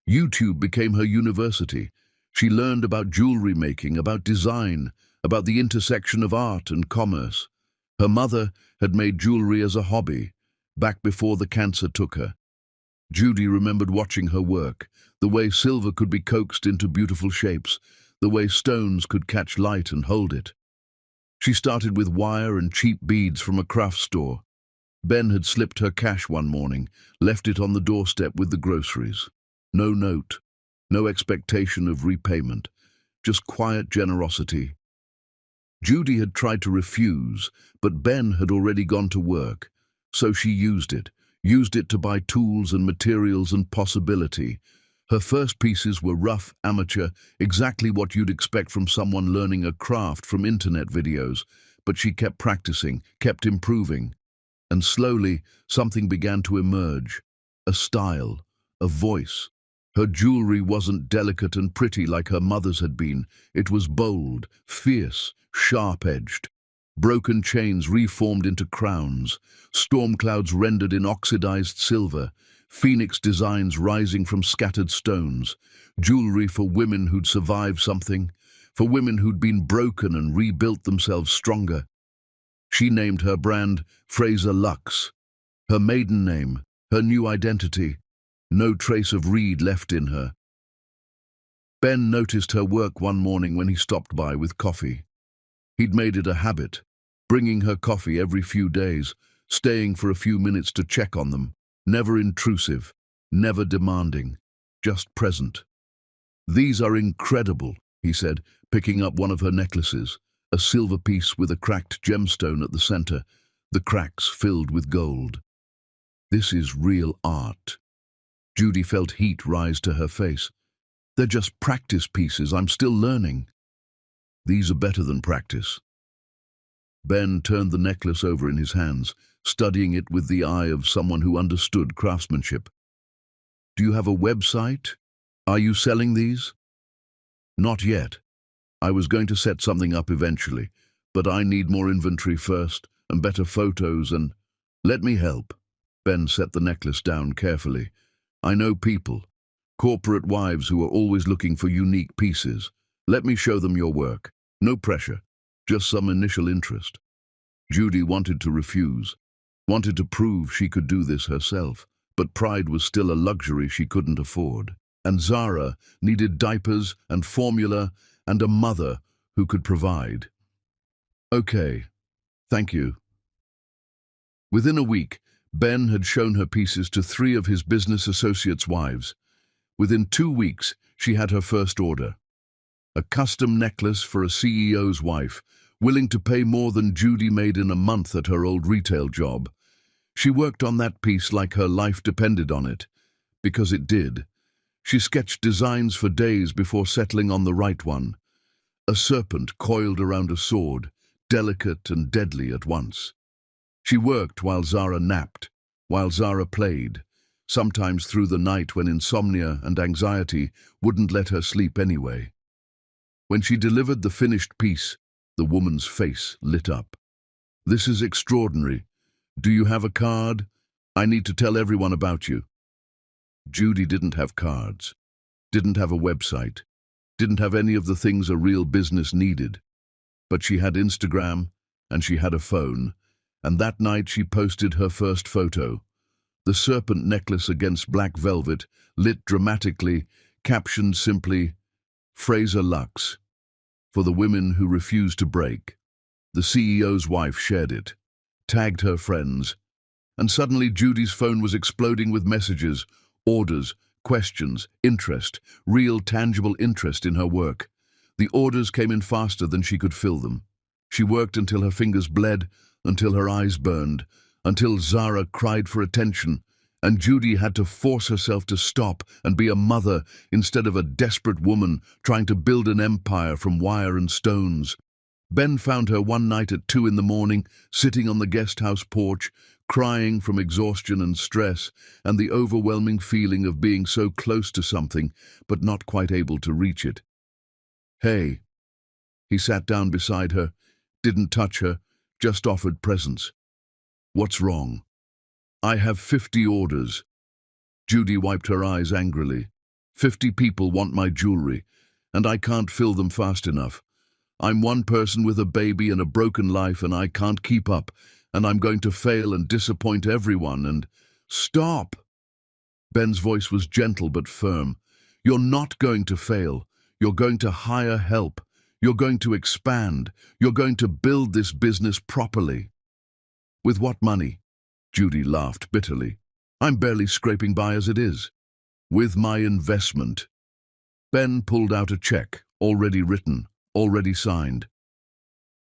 A: YouTube became her university. She learned about jewelry making, about design, about the intersection of art and commerce. Her mother had made jewelry as a hobby, back before the cancer took her. Judy remembered watching her work, the way silver could be coaxed into beautiful shapes, the way stones could catch light and hold it. She started with wire and cheap beads from a craft store. Ben had slipped her cash one morning, left it on the doorstep with the groceries. No note, no expectation of repayment, just quiet generosity. Judy had tried to refuse, but Ben had already gone to work, so she used it to buy tools and materials and possibility. Her first pieces were rough, amateur, exactly what you'd expect from someone learning a craft from internet videos, but she kept practicing, kept improving. And slowly, something began to emerge. A style, a voice. Her jewelry wasn't delicate and pretty like her mother's had been. It was bold, fierce, sharp-edged. Broken chains reformed into crowns, storm clouds rendered in oxidized silver, phoenix designs rising from scattered stones, jewelry for women who'd survived something, for women who'd been broken and rebuilt themselves stronger. She named her brand Fraser Luxe, her maiden name, her new identity, no trace of Reed left in her. Ben noticed her work one morning when he stopped by with coffee. He'd made it a habit, bringing her coffee every few days, staying for a few minutes to check on them, never intrusive, never demanding, just present. "These are incredible," he said, picking up one of her necklaces, a silver piece with a cracked gemstone at the center, the cracks filled with gold. "This is real art." Judy felt heat rise to her face. "They're just practice pieces. I'm still learning." "These are better than practice." Ben turned the necklace over in his hands, studying it with the eye of someone who understood craftsmanship. "Do you have a website? Are you selling these?" "Not yet. I was going to set something up eventually, but I need more inventory first, and better photos and—" "Let me help." Ben set the necklace down carefully. "I know people. Corporate wives who are always looking for unique pieces. Let me show them your work. No pressure, just some initial interest. Judy wanted to refuse, wanted to prove she could do this herself, but pride was still a luxury she couldn't afford. And Zara needed diapers and formula and a mother who could provide. Okay, thank you. Within a week, Ben had shown her pieces to 3 of his business associates' wives. Within 2 weeks, she had her first order. A custom necklace for a CEO's wife, willing to pay more than Judy made in a month at her old retail job. She worked on that piece like her life depended on it, because it did. She sketched designs for days before settling on the right one. A serpent coiled around a sword, delicate and deadly at once. She worked while Zara napped, while Zara played, sometimes through the night when insomnia and anxiety wouldn't let her sleep anyway. When she delivered the finished piece, the woman's face lit up. "This is extraordinary. Do you have a card? I need to tell everyone about you." Judy didn't have cards, didn't have a website, didn't have any of the things a real business needed. But she had Instagram, and she had a phone, and that night she posted her first photo. The serpent necklace against black velvet, lit dramatically, captioned simply, "Fraser Lux, for the women who refuse to break." The CEO's wife shared it, tagged her friends, and suddenly Judy's phone was exploding with messages, orders, questions, interest, real tangible interest in her work. The orders came in faster than she could fill them. She worked until her fingers bled, until her eyes burned, until Zara cried for attention, and Judy had to force herself to stop and be a mother instead of a desperate woman trying to build an empire from wire and stones. Ben found her one night at 2 in the morning, sitting on the guest house porch, crying from exhaustion and stress and the overwhelming feeling of being so close to something but not quite able to reach it. "Hey." He sat down beside her, didn't touch her, just offered presence. "What's wrong?" "I have 50 orders." Judy wiped her eyes angrily. 50 people want my jewelry, and I can't fill them fast enough. I'm one person with a baby and a broken life, and I can't keep up, and I'm going to fail and disappoint everyone, and—" "Stop!" Ben's voice was gentle but firm. "You're not going to fail. You're going to hire help. You're going to expand. You're going to build this business properly." "With what money?" Judy laughed bitterly. "I'm barely scraping by as it is." "With my investment." Ben pulled out a check, already written, already signed.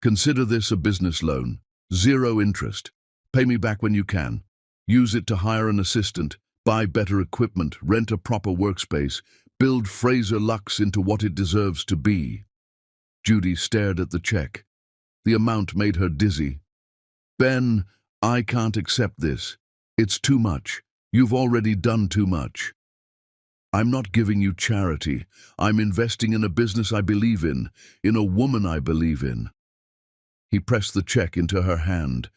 A: "Consider this a business loan. 0 interest. Pay me back when you can. Use it to hire an assistant, buy better equipment, rent a proper workspace, build Fraser Lux into what it deserves to be." Judy stared at the check. The amount made her dizzy. "Ben, I can't accept this. It's too much. You've already done too much." "I'm not giving you charity. I'm investing in a business I believe in a woman I believe in." He pressed the check into her hand.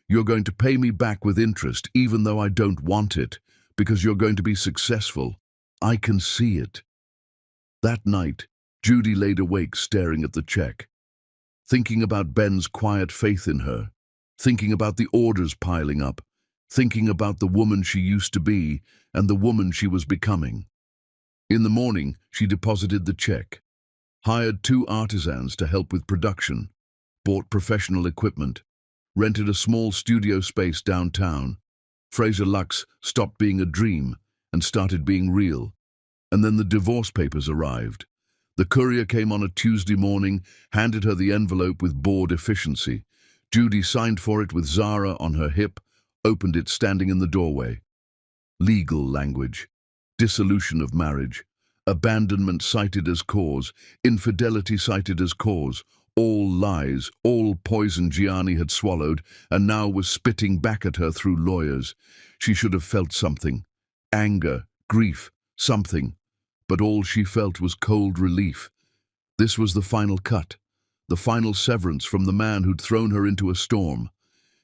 A: "You're going to pay me back with interest, even though I don't want it, because you're going to be successful. I can see it." That night, Judy laid awake staring at the check, thinking about Ben's quiet faith in her, thinking about the orders piling up, thinking about the woman she used to be and the woman she was becoming. In the morning, she deposited the check, hired 2 artisans to help with production, bought professional equipment, rented a small studio space downtown. Fraser Lux stopped being a dream and started being real. And then the divorce papers arrived. The courier came on a Tuesday morning, handed her the envelope with bored efficiency. Judy signed for it with Zara on her hip, opened it standing in the doorway. Legal language. Dissolution of marriage. Abandonment cited as cause. Infidelity cited as cause. All lies, all poison Gianni had swallowed, and now was spitting back at her through lawyers. She should have felt something. Anger, grief, something. But all she felt was cold relief. This was the final cut, the final severance from the man who'd thrown her into a storm.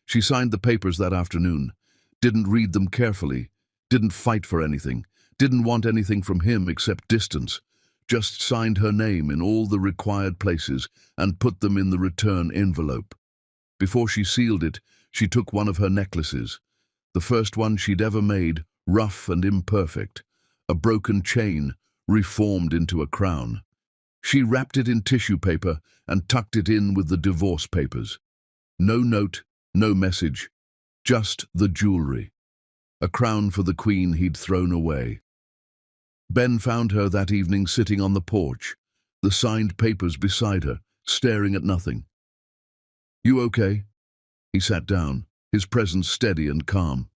A: She signed the papers that afternoon, didn't read them carefully, didn't fight for anything, didn't want anything from him except distance, just signed her name in all the required places and put them in the return envelope. Before she sealed it, she took one of her necklaces, the first one she'd ever made, rough and imperfect, a broken chain reformed into a crown. She wrapped it in tissue paper and tucked it in with the divorce papers. No note, no message, just the jewelry. A crown for the queen he'd thrown away. Ben found her that evening sitting on the porch, the signed papers beside her, staring at nothing. "You okay?" He sat down, his presence steady and calm.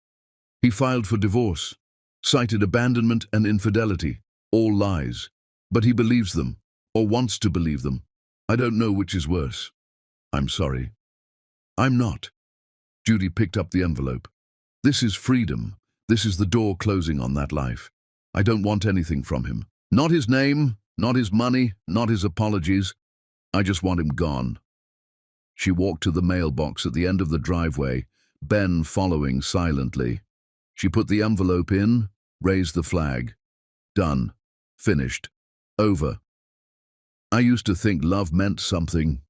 A: He filed for divorce, cited abandonment and infidelity, all lies. But he believes them, or wants to believe them. "I don't know which is worse." "I'm sorry." "I'm not." Judy picked up the envelope. "This is freedom. This is the door closing on that life. I don't want anything from him. Not his name, not his money, not his apologies. I just want him gone." She walked to the mailbox at the end of the driveway, Ben following silently. She put the envelope in, raised the flag. Done. Finished. Over. "I used to think love meant something,"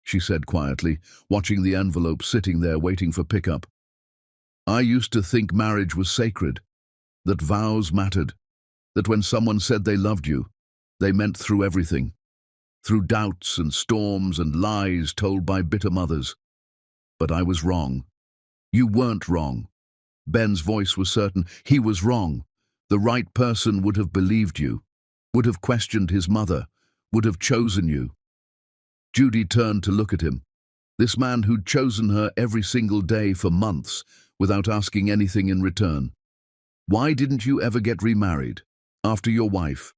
A: she said quietly, watching the envelope sitting there waiting for pickup. "I used to think marriage was sacred, that vows mattered, that when someone said they loved you, they meant through everything, through doubts and storms and lies told by bitter mothers. But I was wrong. You weren't wrong." Ben's voice was certain. He was wrong. The right person would have believed you, would have questioned his mother, would have chosen you. Judy turned to look at him. This man who'd chosen her every single day for months without asking anything in return. "Why didn't you ever get remarried? After your wife?"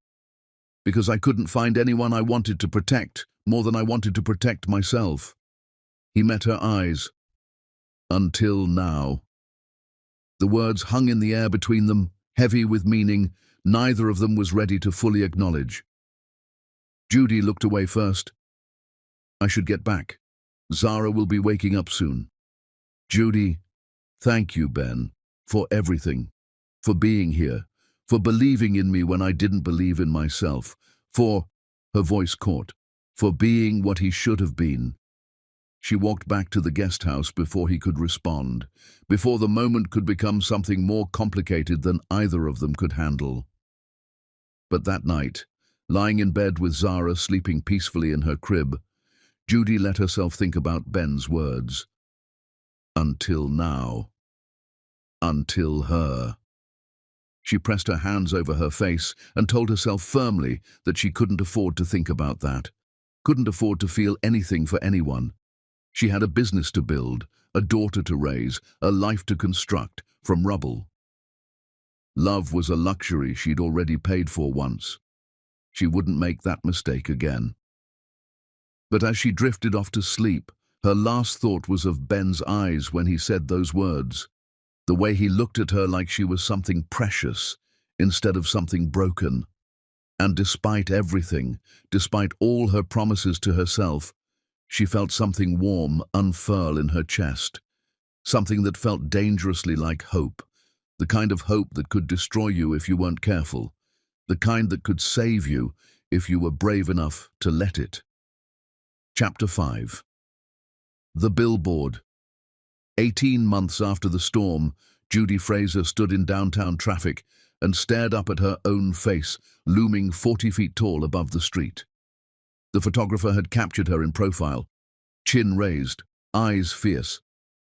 A: "Because I couldn't find anyone I wanted to protect more than I wanted to protect myself." He met her eyes. "Until now." The words hung in the air between them, heavy with meaning neither of them was ready to fully acknowledge. Judy looked away first. "I should get back. Zara will be waking up soon." "Judy, thank you, Ben, for everything, for being here, for believing in me when I didn't believe in myself, for," her voice caught, "for being what he should have been." She walked back to the guest house before he could respond, before the moment could become something more complicated than either of them could handle. But that night, lying in bed with Zara sleeping peacefully in her crib, Judy let herself think about Ben's words. Until now. Until her. She pressed her hands over her face and told herself firmly that she couldn't afford to think about that, couldn't afford to feel anything for anyone. She had a business to build, a daughter to raise, a life to construct from rubble. Love was a luxury she'd already paid for once. She wouldn't make that mistake again. But as she drifted off to sleep, her last thought was of Ben's eyes when he said those words, the way he looked at her like she was something precious instead of something broken. And despite everything, despite all her promises to herself, she felt something warm unfurl in her chest, something that felt dangerously like hope, the kind of hope that could destroy you if you weren't careful, the kind that could save you if you were brave enough to let it. Chapter 5. The Billboard. 18 months after the storm, Judy Fraser stood in downtown traffic and stared up at her own face, looming 40 feet tall above the street. The photographer had captured her in profile, chin raised, eyes fierce,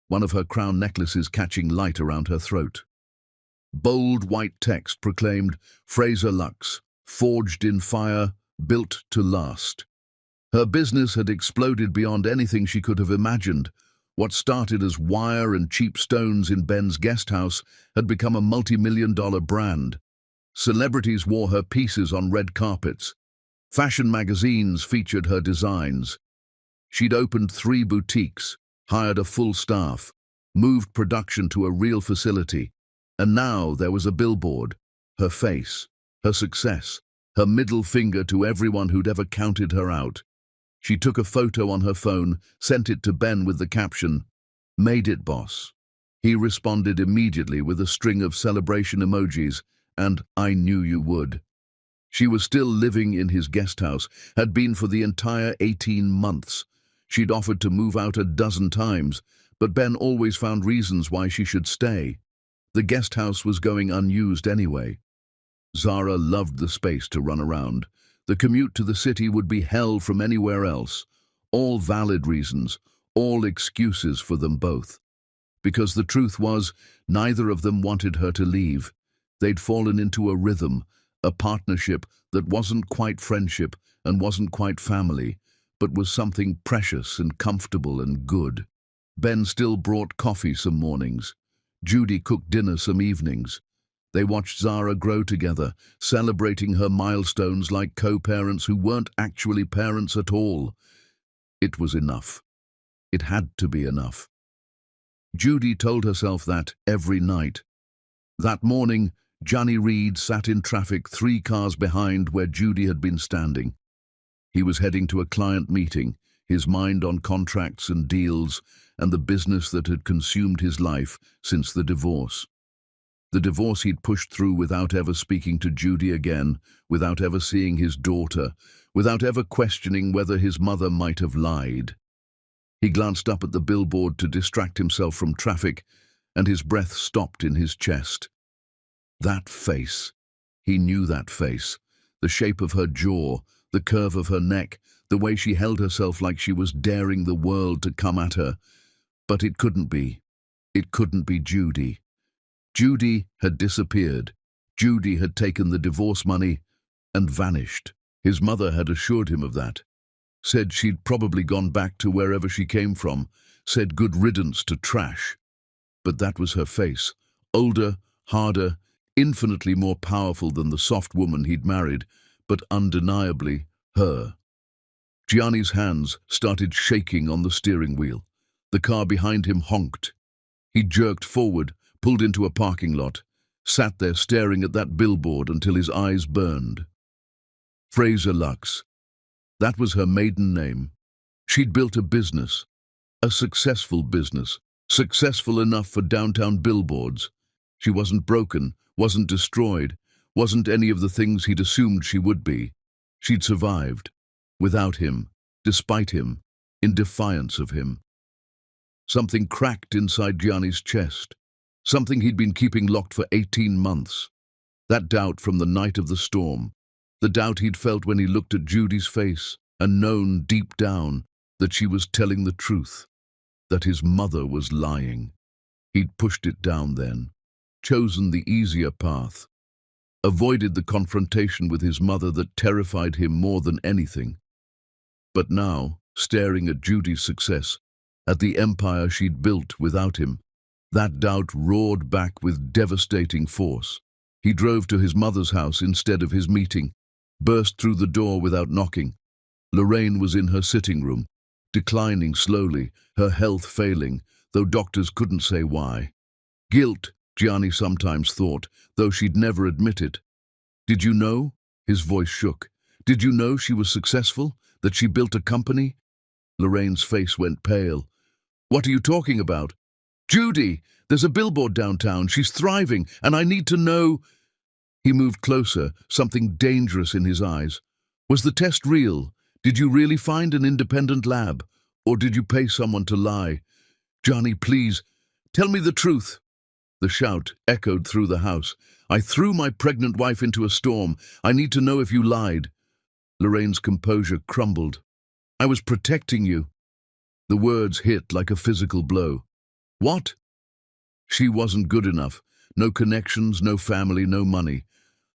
A: one of her crown necklaces catching light around her throat. Bold white text proclaimed, "Fraser Lux, forged in fire, built to last." Her business had exploded beyond anything she could have imagined. What started as wire and cheap stones in Ben's guest house had become a multi-million-dollar brand. Celebrities wore her pieces on red carpets. Fashion magazines featured her designs. She'd opened 3 boutiques, hired a full staff, moved production to a real facility, and now there was a billboard, her face, her success, her middle finger to everyone who'd ever counted her out. She took a photo on her phone, sent it to Ben with the caption, "Made it, boss." He responded immediately with a string of celebration emojis and "I knew you would." She was still living in his guest house, had been for the entire 18 months. She'd offered to move out a dozen times, but Ben always found reasons why she should stay. The guest house was going unused anyway. Zara loved the space to run around. The commute to the city would be hell from anywhere else. All valid reasons, all excuses for them both. Because the truth was, neither of them wanted her to leave. They'd fallen into a rhythm, a partnership that wasn't quite friendship and wasn't quite family, but was something precious and comfortable and good. Ben still brought coffee some mornings. Judy cooked dinner some evenings. They watched Zara grow together, celebrating her milestones like co-parents who weren't actually parents at all. It was enough. It had to be enough. Judy told herself that every night. That morning, Johnny Reed sat in traffic 3 cars behind where Judy had been standing. He was heading to a client meeting, his mind on contracts and deals and the business that had consumed his life since the divorce. The divorce he'd pushed through without ever speaking to Judy again, without ever seeing his daughter, without ever questioning whether his mother might have lied. He glanced up at the billboard to distract himself from traffic, and his breath stopped in his chest. That face. He knew that face. The shape of her jaw, the curve of her neck, the way she held herself like she was daring the world to come at her. But it couldn't be. It couldn't be Judy. Judy had disappeared. Judy had taken the divorce money and vanished. His mother had assured him of that. Said she'd probably gone back to wherever she came from, said good riddance to trash. But that was her face, older, harder, infinitely more powerful than the soft woman he'd married, but undeniably her. Gianni's hands started shaking on the steering wheel. The car behind him honked. He jerked forward, pulled into a parking lot, sat there staring at that billboard until his eyes burned. Fraser Lux. That was her maiden name. She'd built a business, a successful business, successful enough for downtown billboards. She wasn't broken, wasn't destroyed, wasn't any of the things he'd assumed she would be. She'd survived, without him, despite him, in defiance of him. Something cracked inside Gianni's chest, something he'd been keeping locked for 18 months. That doubt from the night of the storm, the doubt he'd felt when he looked at Judy's face and known deep down that she was telling the truth, that his mother was lying. He'd pushed it down then, chosen the easier path, avoided the confrontation with his mother that terrified him more than anything. But now, staring at Judy's success, at the empire she'd built without him, that doubt roared back with devastating force. He drove to his mother's house instead of his meeting, burst through the door without knocking. Lorraine was in her sitting room, declining slowly, her health failing, though doctors couldn't say why. Guilt, Gianni sometimes thought, though she'd never admit it. Did you know? His voice shook. Did you know she was successful? That she built a company? Lorraine's face went pale. What are you talking about? Judy! There's a billboard downtown. She's thriving, and I need to know. He moved closer, something dangerous in his eyes. Was the test real? Did you really find an independent lab? Or did you pay someone to lie? Johnny, please, tell me the truth. The shout echoed through the house. I threw my pregnant wife into a storm. I need to know if you lied. Lorraine's composure crumbled. I was protecting you. The words hit like a physical blow. What? She wasn't good enough. No connections, no family, no money.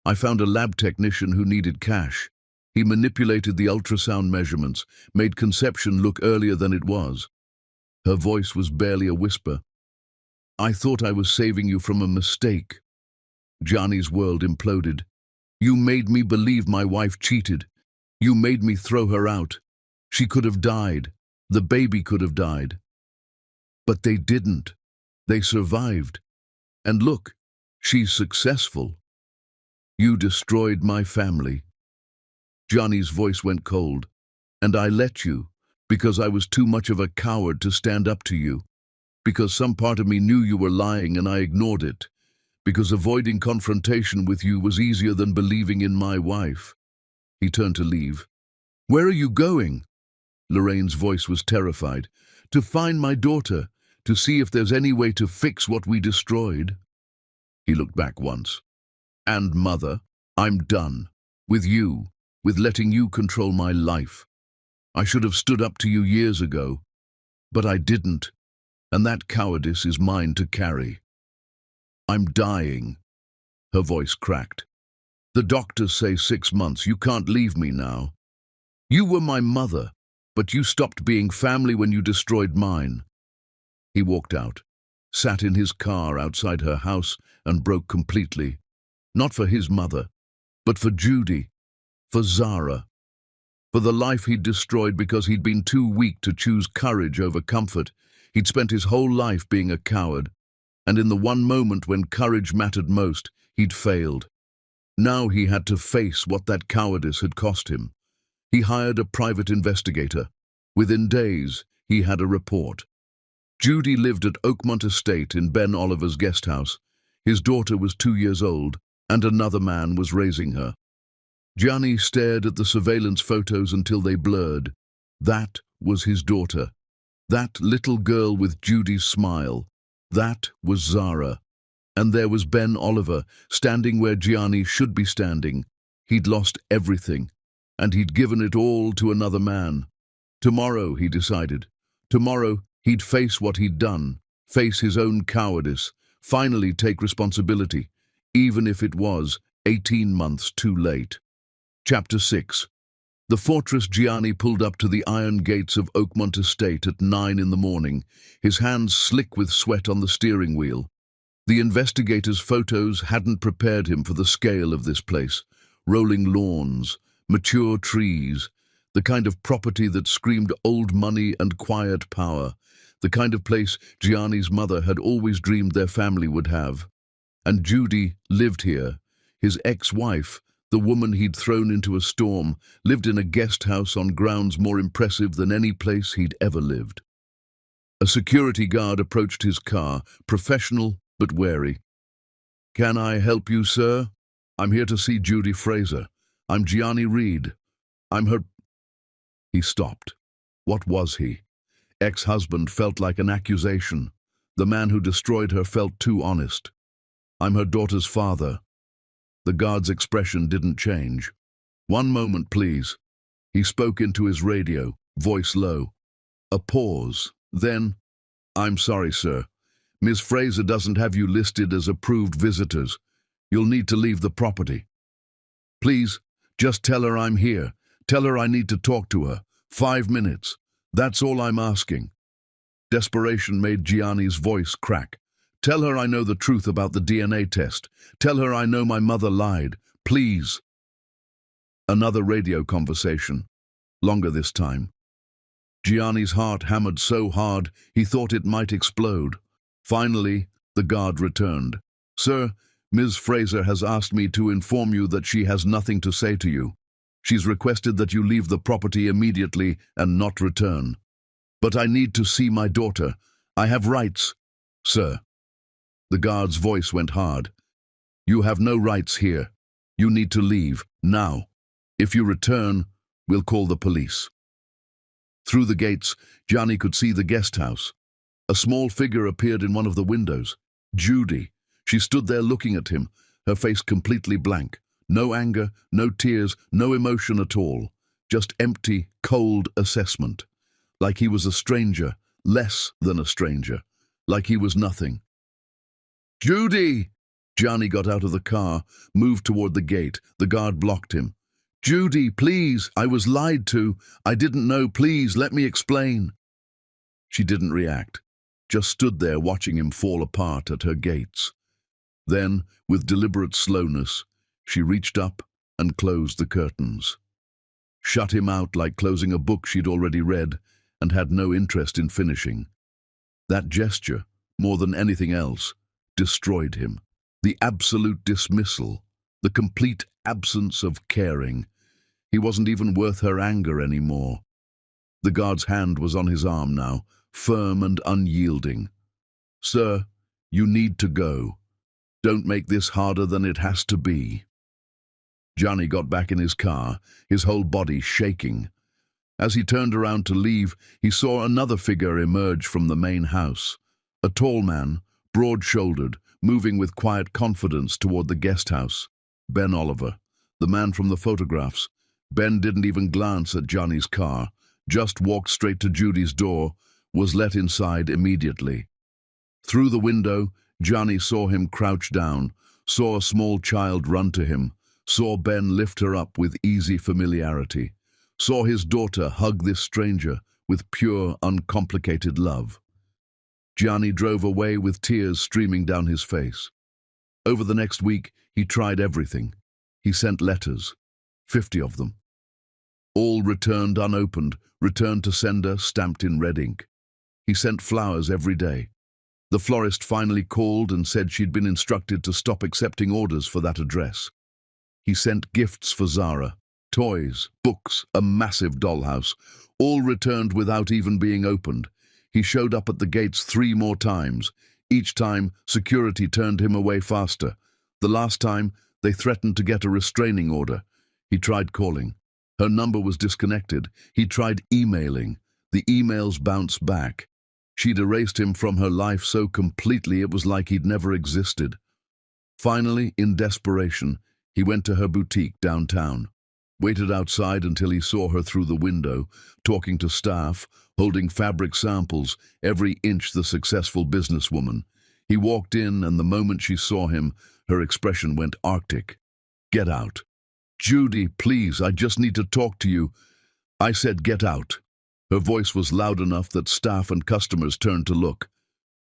A: I found a lab technician who needed cash. He manipulated the ultrasound measurements, made conception look earlier than it was. Her voice was barely a whisper. I thought I was saving you from a mistake. Gianni's world imploded. You made me believe my wife cheated. You made me throw her out. She could have died. The baby could have died. But they didn't. They survived. And look, she's successful. You destroyed my family. Johnny's voice went cold. And I let you, because I was too much of a coward to stand up to you. Because some part of me knew you were lying and I ignored it. because avoiding confrontation with you was easier than believing in my wife." He turned to leave. "Where are you going?" Lorraine's voice was terrified. "To find my daughter, to see if there's any way to fix what we destroyed." He looked back once. "And Mother, I'm done. With you, with letting you control my life. I should have stood up to you years ago, but I didn't, and that cowardice is mine to carry. I'm dying." Her voice cracked. "The doctors say 6 months. You can't leave me now. You were my mother, but you stopped being family when you destroyed mine." He walked out, sat in his car outside her house, and broke completely. Not for his mother, but for Judy, for Zara, for the life he'd destroyed because he'd been too weak to choose courage over comfort. He'd spent his whole life being a coward, and in the one moment when courage mattered most, he'd failed. Now he had to face what that cowardice had cost him. He hired a private investigator. Within days, he had a report. Judy lived at Oakmont Estate in Ben Oliver's guest house. His daughter was 2 years old, and another man was raising her. Gianni stared at the surveillance photos until they blurred. That was his daughter. That little girl with Judy's smile. That was Zara. And there was Ben Oliver, standing where Gianni should be standing. He'd lost everything, and he'd given it all to another man. Tomorrow, he decided. Tomorrow, he'd face what he'd done, face his own cowardice, finally take responsibility, even if it was 18 months too late. Chapter 6. The fortress. Gianni pulled up to the iron gates of Oakmont Estate at 9 in the morning, his hands slick with sweat on the steering wheel. The investigator's photos hadn't prepared him for the scale of this place. Rolling lawns, mature trees, the kind of property that screamed old money and quiet power, the kind of place Gianni's mother had always dreamed their family would have. And Judy lived here. His ex-wife, the woman he'd thrown into a storm, lived in a guest house on grounds more impressive than any place he'd ever lived. A security guard approached his car, professional but wary. "Can I help you, sir? I'm here to see Judy Fraser. I'm Gianni Reed. I'm her—" He stopped. What was he? Ex-husband felt like an accusation. The man who destroyed her felt too honest. "I'm her daughter's father." The guard's expression didn't change. "One moment, please." He spoke into his radio, voice low. A pause. Then, "I'm sorry, sir. Miss Fraser doesn't have you listed as approved visitors. You'll need to leave the property. Please, just tell her I'm here. Tell her I need to talk to her. 5 minutes. That's all I'm asking." Desperation made Gianni's voice crack. "Tell her I know the truth about the DNA test. Tell her I know my mother lied. Please." Another radio conversation. Longer this time. Gianni's heart hammered so hard he thought it might explode. Finally, the guard returned. "Sir, Ms. Fraser has asked me to inform you that she has nothing to say to you. She's requested that you leave the property immediately and not return. But I need to see my daughter. I have rights, sir." The guard's voice went hard. "You have no rights here. You need to leave, now. If you return, we'll call the police." Through the gates, Gianni could see the guest house. A small figure appeared in one of the windows. Judy. She stood there looking at him, her face completely blank. No anger, no tears, no emotion at all. Just empty, cold assessment. Like he was a stranger, less than a stranger. Like he was nothing. "Judy!" Gianni got out of the car, moved toward the gate. The guard blocked him. "Judy, please, I was lied to. I didn't know. Please, let me explain." She didn't react, just stood there watching him fall apart at her gates. Then, with deliberate slowness, she reached up and closed the curtains. Shut him out like closing a book she'd already read and had no interest in finishing. That gesture, more than anything else, destroyed him. The absolute dismissal, the complete absence of caring. He wasn't even worth her anger anymore. The guard's hand was on his arm now, firm and unyielding. "Sir, you need to go. Don't make this harder than it has to be. Johnny got back in his car, his whole body shaking. As he turned around to leave, he saw another figure emerge from the main house. A tall man, broad-shouldered, moving with quiet confidence toward the guest house. Ben Oliver, the man from the photographs. Ben didn't even glance at Johnny's car, just walked straight to Judy's door, was let inside immediately. Through the window, Johnny saw him crouch down, saw a small child run to him, saw Ben lift her up with easy familiarity, saw his daughter hug this stranger with pure, uncomplicated love. Johnny drove away with tears streaming down his face. Over the next week, he tried everything. He sent letters, 50 of them. All returned unopened, returned to sender, stamped in red ink. He sent flowers every day. The florist finally called and said she'd been instructed to stop accepting orders for that address. He sent gifts for Zara, toys, books, a massive dollhouse, all returned without even being opened. He showed up at the gates 3 more times. Each time, security turned him away faster. The last time, they threatened to get a restraining order. He tried calling. Her number was disconnected. He tried emailing. The emails bounced back. She'd erased him from her life so completely it was like he'd never existed. Finally, in desperation, he went to her boutique downtown, waited outside until he saw her through the window, talking to staff, holding fabric samples, every inch the successful businesswoman. He walked in, and the moment she saw him, her expression went arctic. "Get out." "Judy, please, I just need to talk to you." "I said get out." Her voice was loud enough that staff and customers turned to look.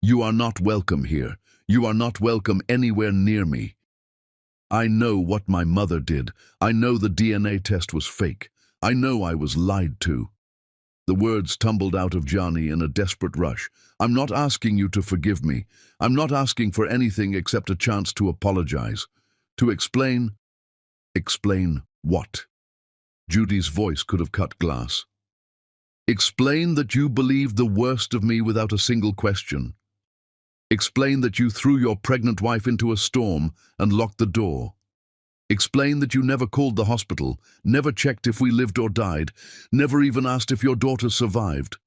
A: "You are not welcome here. You are not welcome anywhere near me. I know what my mother did. I know the DNA test was fake. I know I was lied to." The words tumbled out of Johnny in a desperate rush. "I'm not asking you to forgive me. I'm not asking for anything except a chance to apologize. To explain." "Explain what?" Judy's voice could have cut glass. "Explain that you believed the worst of me without a single question. Explain that you threw your pregnant wife into a storm and locked the door. Explain that you never called the hospital, never checked if we lived or died, never even asked if your daughter survived.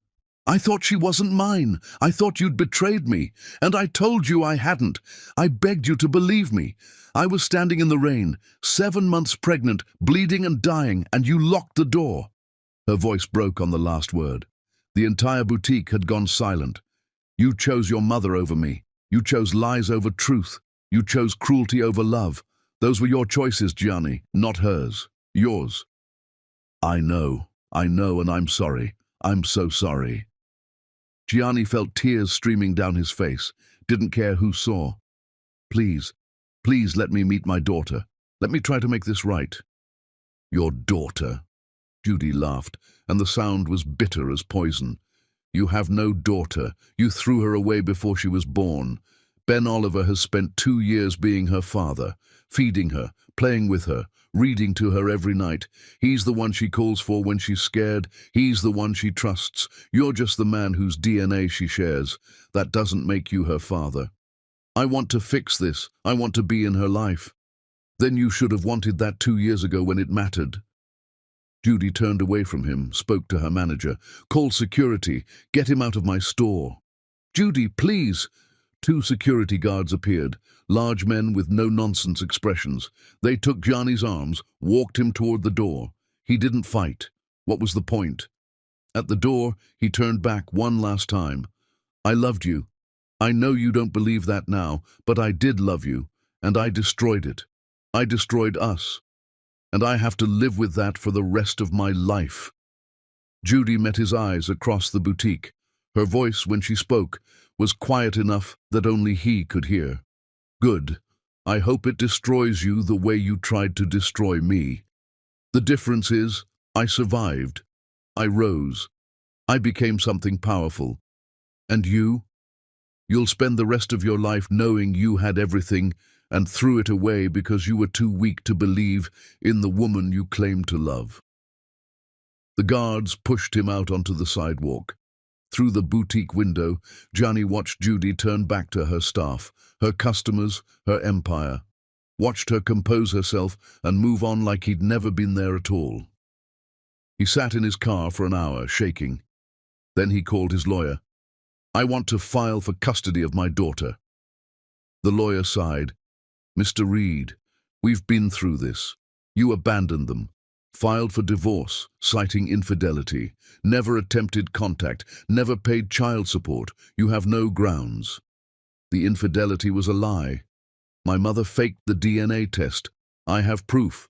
A: I thought she wasn't mine. I thought you'd betrayed me, and I told you I hadn't. I begged you to believe me. I was standing in the rain, 7 months pregnant, bleeding and dying, and you locked the door." Her voice broke on the last word. The entire boutique had gone silent. "You chose your mother over me. You chose lies over truth. You chose cruelty over love. Those were your choices, Gianni, not hers. Yours." I know, and I'm sorry. I'm so sorry." Gianni felt tears streaming down his face, didn't care who saw. Please let me meet my daughter. Let me try to make this right." "Your daughter?" Judy laughed, and the sound was bitter as poison. "You have no daughter. You threw her away before she was born. Ben Oliver has spent 2 years being her father, feeding her, playing with her, reading to her every night. He's the one she calls for when she's scared. He's the one she trusts. You're just the man whose DNA she shares. That doesn't make you her father. I want to fix this. I want to be in her life. Then you should have wanted that 2 years ago when it mattered." Judy turned away from him, spoke to her manager. "Call security. Get him out of my store." "Judy, please." 2 security guards appeared, large men with no-nonsense expressions. They took Gianni's arms, walked him toward the door. He didn't fight. What was the point? At the door, he turned back one last time. "I loved you. I know you don't believe that now, but I did love you, and I destroyed it. I destroyed us. And I have to live with that for the rest of my life." Judy met his eyes across the boutique. Her voice, when she spoke, was quiet enough that only he could hear. "Good. I hope it destroys you the way you tried to destroy me. The difference is, I survived. I rose. I became something powerful. And you? You'll spend the rest of your life knowing you had everything and threw it away because you were too weak to believe in the woman you claimed to love." The guards pushed him out onto the sidewalk. Through the boutique window, Gianni watched Judy turn back to her staff, her customers, her empire. Watched her compose herself and move on like he'd never been there at all. He sat in his car for an hour, shaking. Then he called his lawyer. "I want to file for custody of my daughter." The lawyer sighed. "Mr. Reed, we've been through this. You abandoned them, filed for divorce, citing infidelity, never attempted contact, never paid child support. You have no grounds. The infidelity was a lie. My mother faked the DNA test. I have proof."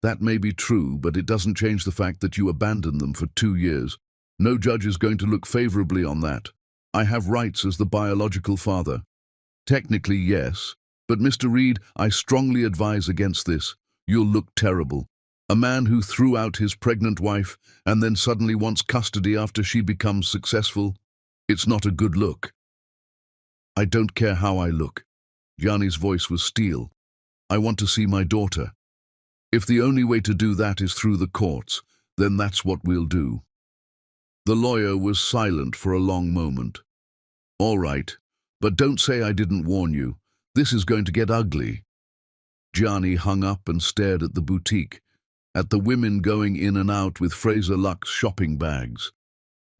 A: "That may be true, but it doesn't change the fact that you abandoned them for 2 years. No judge is going to look favorably on that. I have rights as the biological father." "Technically, yes. But Mr. Reed, I strongly advise against this. You'll look terrible. A man who threw out his pregnant wife and then suddenly wants custody after she becomes successful. It's not a good look." "I don't care how I look." Gianni's voice was steel. "I want to see my daughter. If the only way to do that is through the courts, then that's what we'll do." The lawyer was silent for a long moment. "All right, but don't say I didn't warn you. This is going to get ugly." Gianni hung up and stared at the boutique, at the women going in and out with Fraser Luxe shopping bags,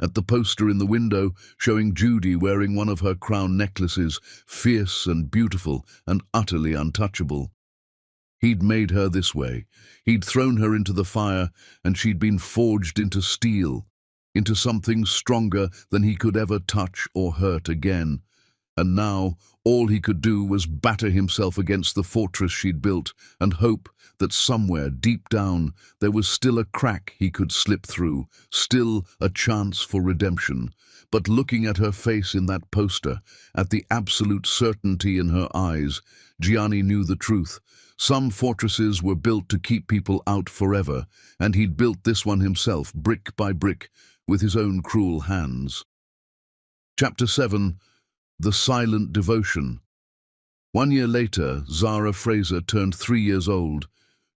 A: at the poster in the window showing Judy wearing one of her crown necklaces, fierce and beautiful and utterly untouchable. He'd made her this way. He'd thrown her into the fire, and she'd been forged into steel, into something stronger than he could ever touch or hurt again. And now, all he could do was batter himself against the fortress she'd built and hope that somewhere deep down there was still a crack he could slip through, still a chance for redemption. But looking at her face in that poster, at the absolute certainty in her eyes, Gianni knew the truth. Some fortresses were built to keep people out forever, and he'd built this one himself, brick by brick, with his own cruel hands. Chapter 7. The Silent Devotion. 1 year later, Zara Fraser turned 3 years old.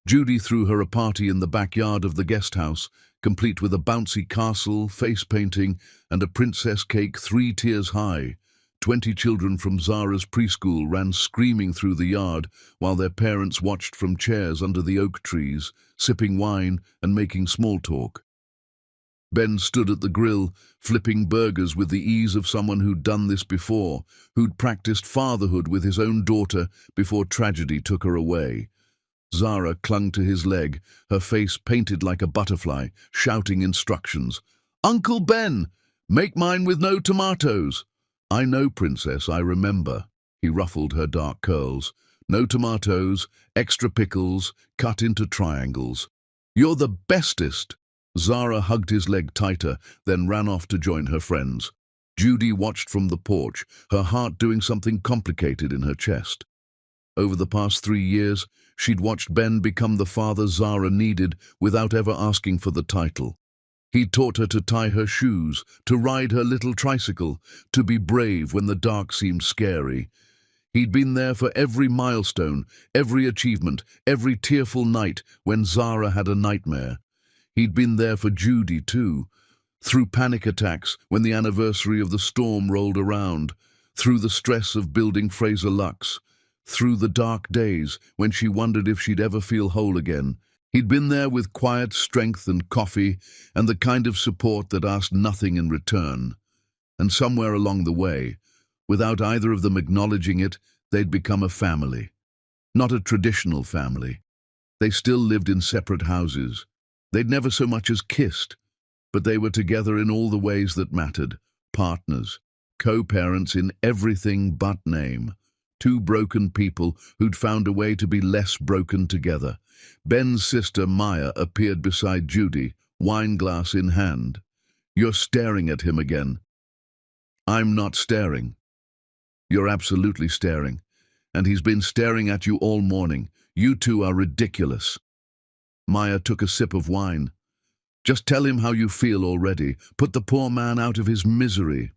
A: Judy threw her a party in the backyard of the guest house, complete with a bouncy castle, face painting, and a princess cake 3 tiers high. 20 children from Zara's preschool ran screaming through the yard, while their parents watched from chairs under the oak trees, sipping wine and making small talk. Ben stood at the grill, flipping burgers with the ease of someone who'd done this before, who'd practiced fatherhood with his own daughter before tragedy took her away. Zara clung to his leg, her face painted like a butterfly, shouting instructions. "Uncle Ben, make mine with no tomatoes." "I know, Princess, I remember." He ruffled her dark curls. "No tomatoes, extra pickles, cut into triangles." "You're the bestest." Zara hugged his leg tighter, then ran off to join her friends. Judy watched from the porch, her heart doing something complicated in her chest. Over the past 3 years, she'd watched Ben become the father Zara needed without ever asking for the title. He'd taught her to tie her shoes, to ride her little tricycle, to be brave when the dark seemed scary. He'd been there for every milestone, every achievement, every tearful night when Zara had a nightmare. He'd been there for Judy, too, through panic attacks when the anniversary of the storm rolled around, through the stress of building Fraser Luxe, through the dark days when she wondered if she'd ever feel whole again. He'd been there with quiet strength and coffee and the kind of support that asked nothing in return. And somewhere along the way, without either of them acknowledging it, they'd become a family. Not a traditional family. They still lived in separate houses. They'd never so much as kissed, but they were together in all the ways that mattered. Partners, co-parents in everything but name. 2 broken people who'd found a way to be less broken together. Ben's sister Maya appeared beside Judy, wine glass in hand. "You're staring at him again." "I'm not staring." "You're absolutely staring. And he's been staring at you all morning. You two are ridiculous." Maya took a sip of wine. "Just tell him how you feel already. Put the poor man out of his misery."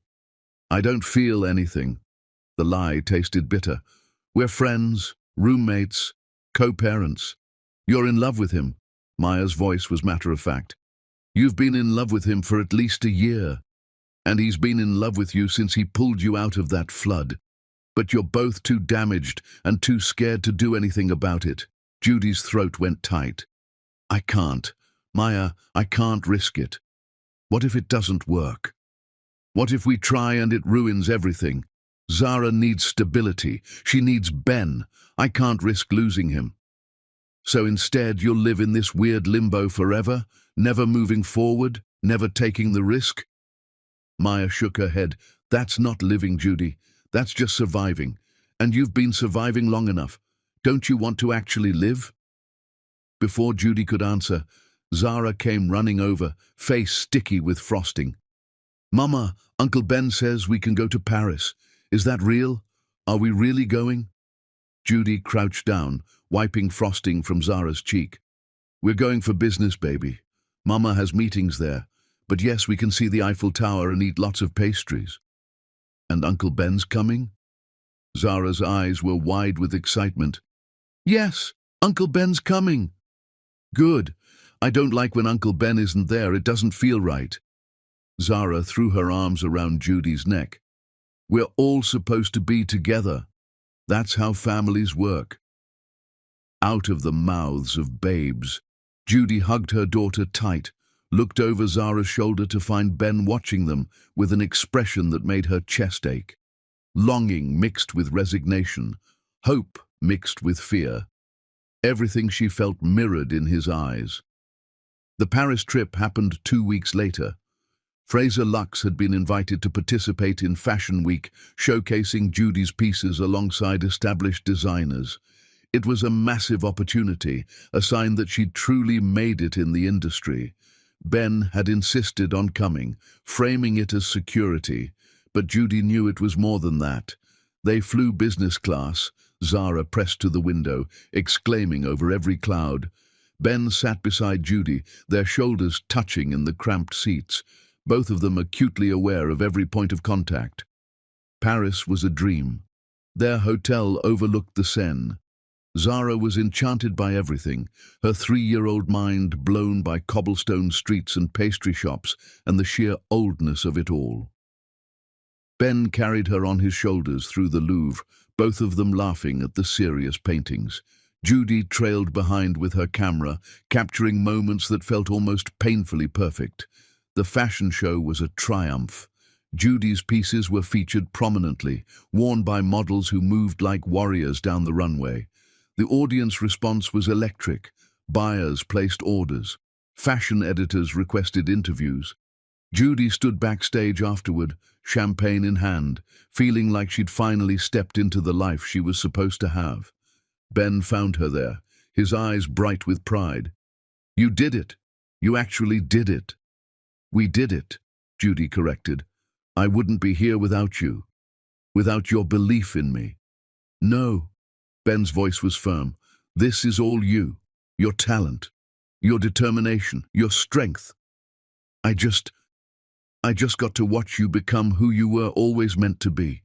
A: "I don't feel anything." The lie tasted bitter. "We're friends, roommates, co-parents." "You're in love with him." Maya's voice was matter-of-fact. "You've been in love with him for at least a year." And he's been in love with you since he pulled you out of that flood. But you're both too damaged and too scared to do anything about it. Judy's throat went tight. I can't. Maya, I can't risk it. What if it doesn't work? What if we try and it ruins everything? Zara needs stability. She needs Ben. I can't risk losing him. So instead, you'll live in this weird limbo forever, never moving forward, never taking the risk? Maya shook her head. That's not living, Judy. That's just surviving. And you've been surviving long enough. Don't you want to actually live? Before Judy could answer, Zara came running over, face sticky with frosting. Mama, Uncle Ben says we can go to Paris. Is that real? Are we really going? Judy crouched down, wiping frosting from Zara's cheek. We're going for business, baby. Mama has meetings there. But yes, we can see the Eiffel Tower and eat lots of pastries. And Uncle Ben's coming? Zara's eyes were wide with excitement. Yes, Uncle Ben's coming. Good. I don't like when Uncle Ben isn't there. It doesn't feel right. Zara threw her arms around Judy's neck. We're all supposed to be together. That's how families work. Out of the mouths of babes, Judy hugged her daughter tight, looked over Zara's shoulder to find Ben watching them with an expression that made her chest ache. Longing mixed with resignation, hope mixed with fear. Everything she felt mirrored in his eyes. The Paris trip happened 2 weeks later. Fraser Lux had been invited to participate in Fashion Week, showcasing Judy's pieces alongside established designers. It was a massive opportunity, a sign that she'd truly made it in the industry. Ben had insisted on coming, framing it as security, but Judy knew it was more than that. They flew business class, Zara pressed to the window, exclaiming over every cloud. Ben sat beside Judy, their shoulders touching in the cramped seats, both of them acutely aware of every point of contact. Paris was a dream. Their hotel overlooked the Seine. Zara was enchanted by everything, her 3-year-old mind blown by cobblestone streets and pastry shops and the sheer oldness of it all. Ben carried her on his shoulders through the Louvre, both of them laughing at the serious paintings. Judy trailed behind with her camera, capturing moments that felt almost painfully perfect. The fashion show was a triumph. Judy's pieces were featured prominently, worn by models who moved like warriors down the runway. The audience response was electric. Buyers placed orders. Fashion editors requested interviews. Judy stood backstage afterward, champagne in hand, feeling like she'd finally stepped into the life she was supposed to have. Ben found her there, his eyes bright with pride. You did it. You actually did it. We did it, Judy corrected. I wouldn't be here without you, without your belief in me. No, Ben's voice was firm. This is all you, your talent, your determination, your strength. I just got to watch you become who you were always meant to be.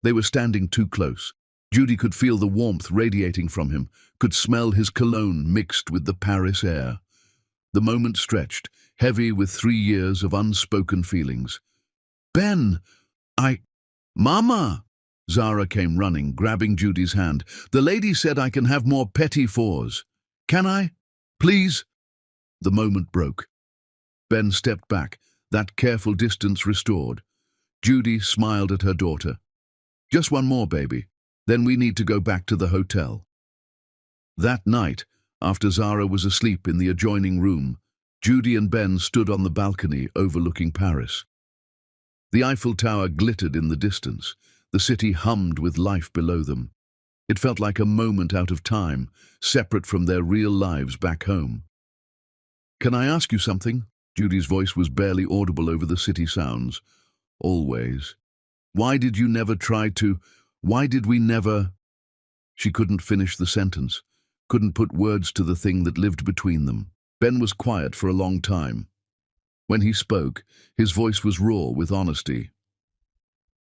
A: They were standing too close. Judy could feel the warmth radiating from him, could smell his cologne mixed with the Paris air. The moment stretched, heavy with 3 years of unspoken feelings. Ben, Mama! Zara came running, grabbing Judy's hand. The lady said I can have more petit fours. Can I? Please? The moment broke. Ben stepped back, that careful distance restored. Judy smiled at her daughter. Just one more, baby. Then we need to go back to the hotel. That night, after Zara was asleep in the adjoining room, Judy and Ben stood on the balcony overlooking Paris. The Eiffel Tower glittered in the distance. The city hummed with life below them. It felt like a moment out of time, separate from their real lives back home. Can I ask you something? Judy's voice was barely audible over the city sounds. Always. Why did you never try to... Why did we never... She couldn't finish the sentence, couldn't put words to the thing that lived between them. Ben was quiet for a long time. When he spoke, his voice was raw with honesty.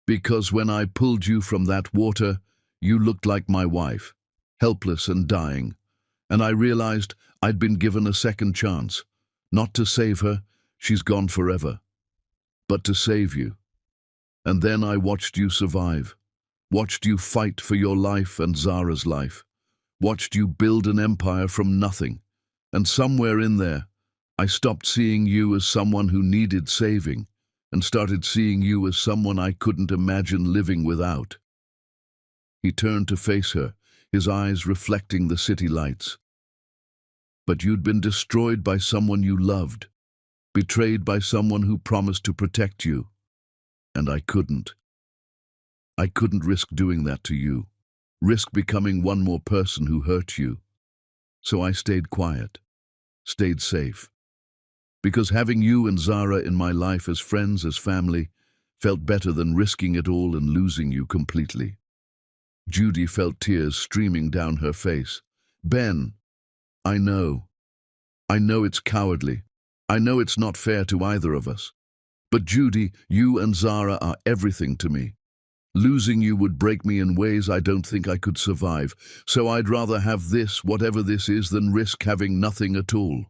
A: Because when I pulled you from that water, you looked like my wife, helpless and dying. And I realized I'd been given a second chance. Not to save her, she's gone forever. but to save you. And then I watched you survive, watched you fight for your life and Zara's life, watched you build an empire from nothing. And somewhere in there, I stopped seeing you as someone who needed saving and started seeing you as someone I couldn't imagine living without. He turned to face her, his eyes reflecting the city lights. But you'd been destroyed by someone you loved, betrayed by someone who promised to protect you. And I couldn't. I couldn't risk doing that to you, risk becoming one more person who hurt you. So I stayed quiet, stayed safe. Because having you and Zara in my life as friends, as family, felt better than risking it all and losing you completely. Judy felt tears streaming down her face. Ben, I know it's cowardly. I know it's not fair to either of us. But Judy, you and Zara are everything to me. Losing you would break me in ways I don't think I could survive, so I'd rather have this, whatever this is, than risk having nothing at all.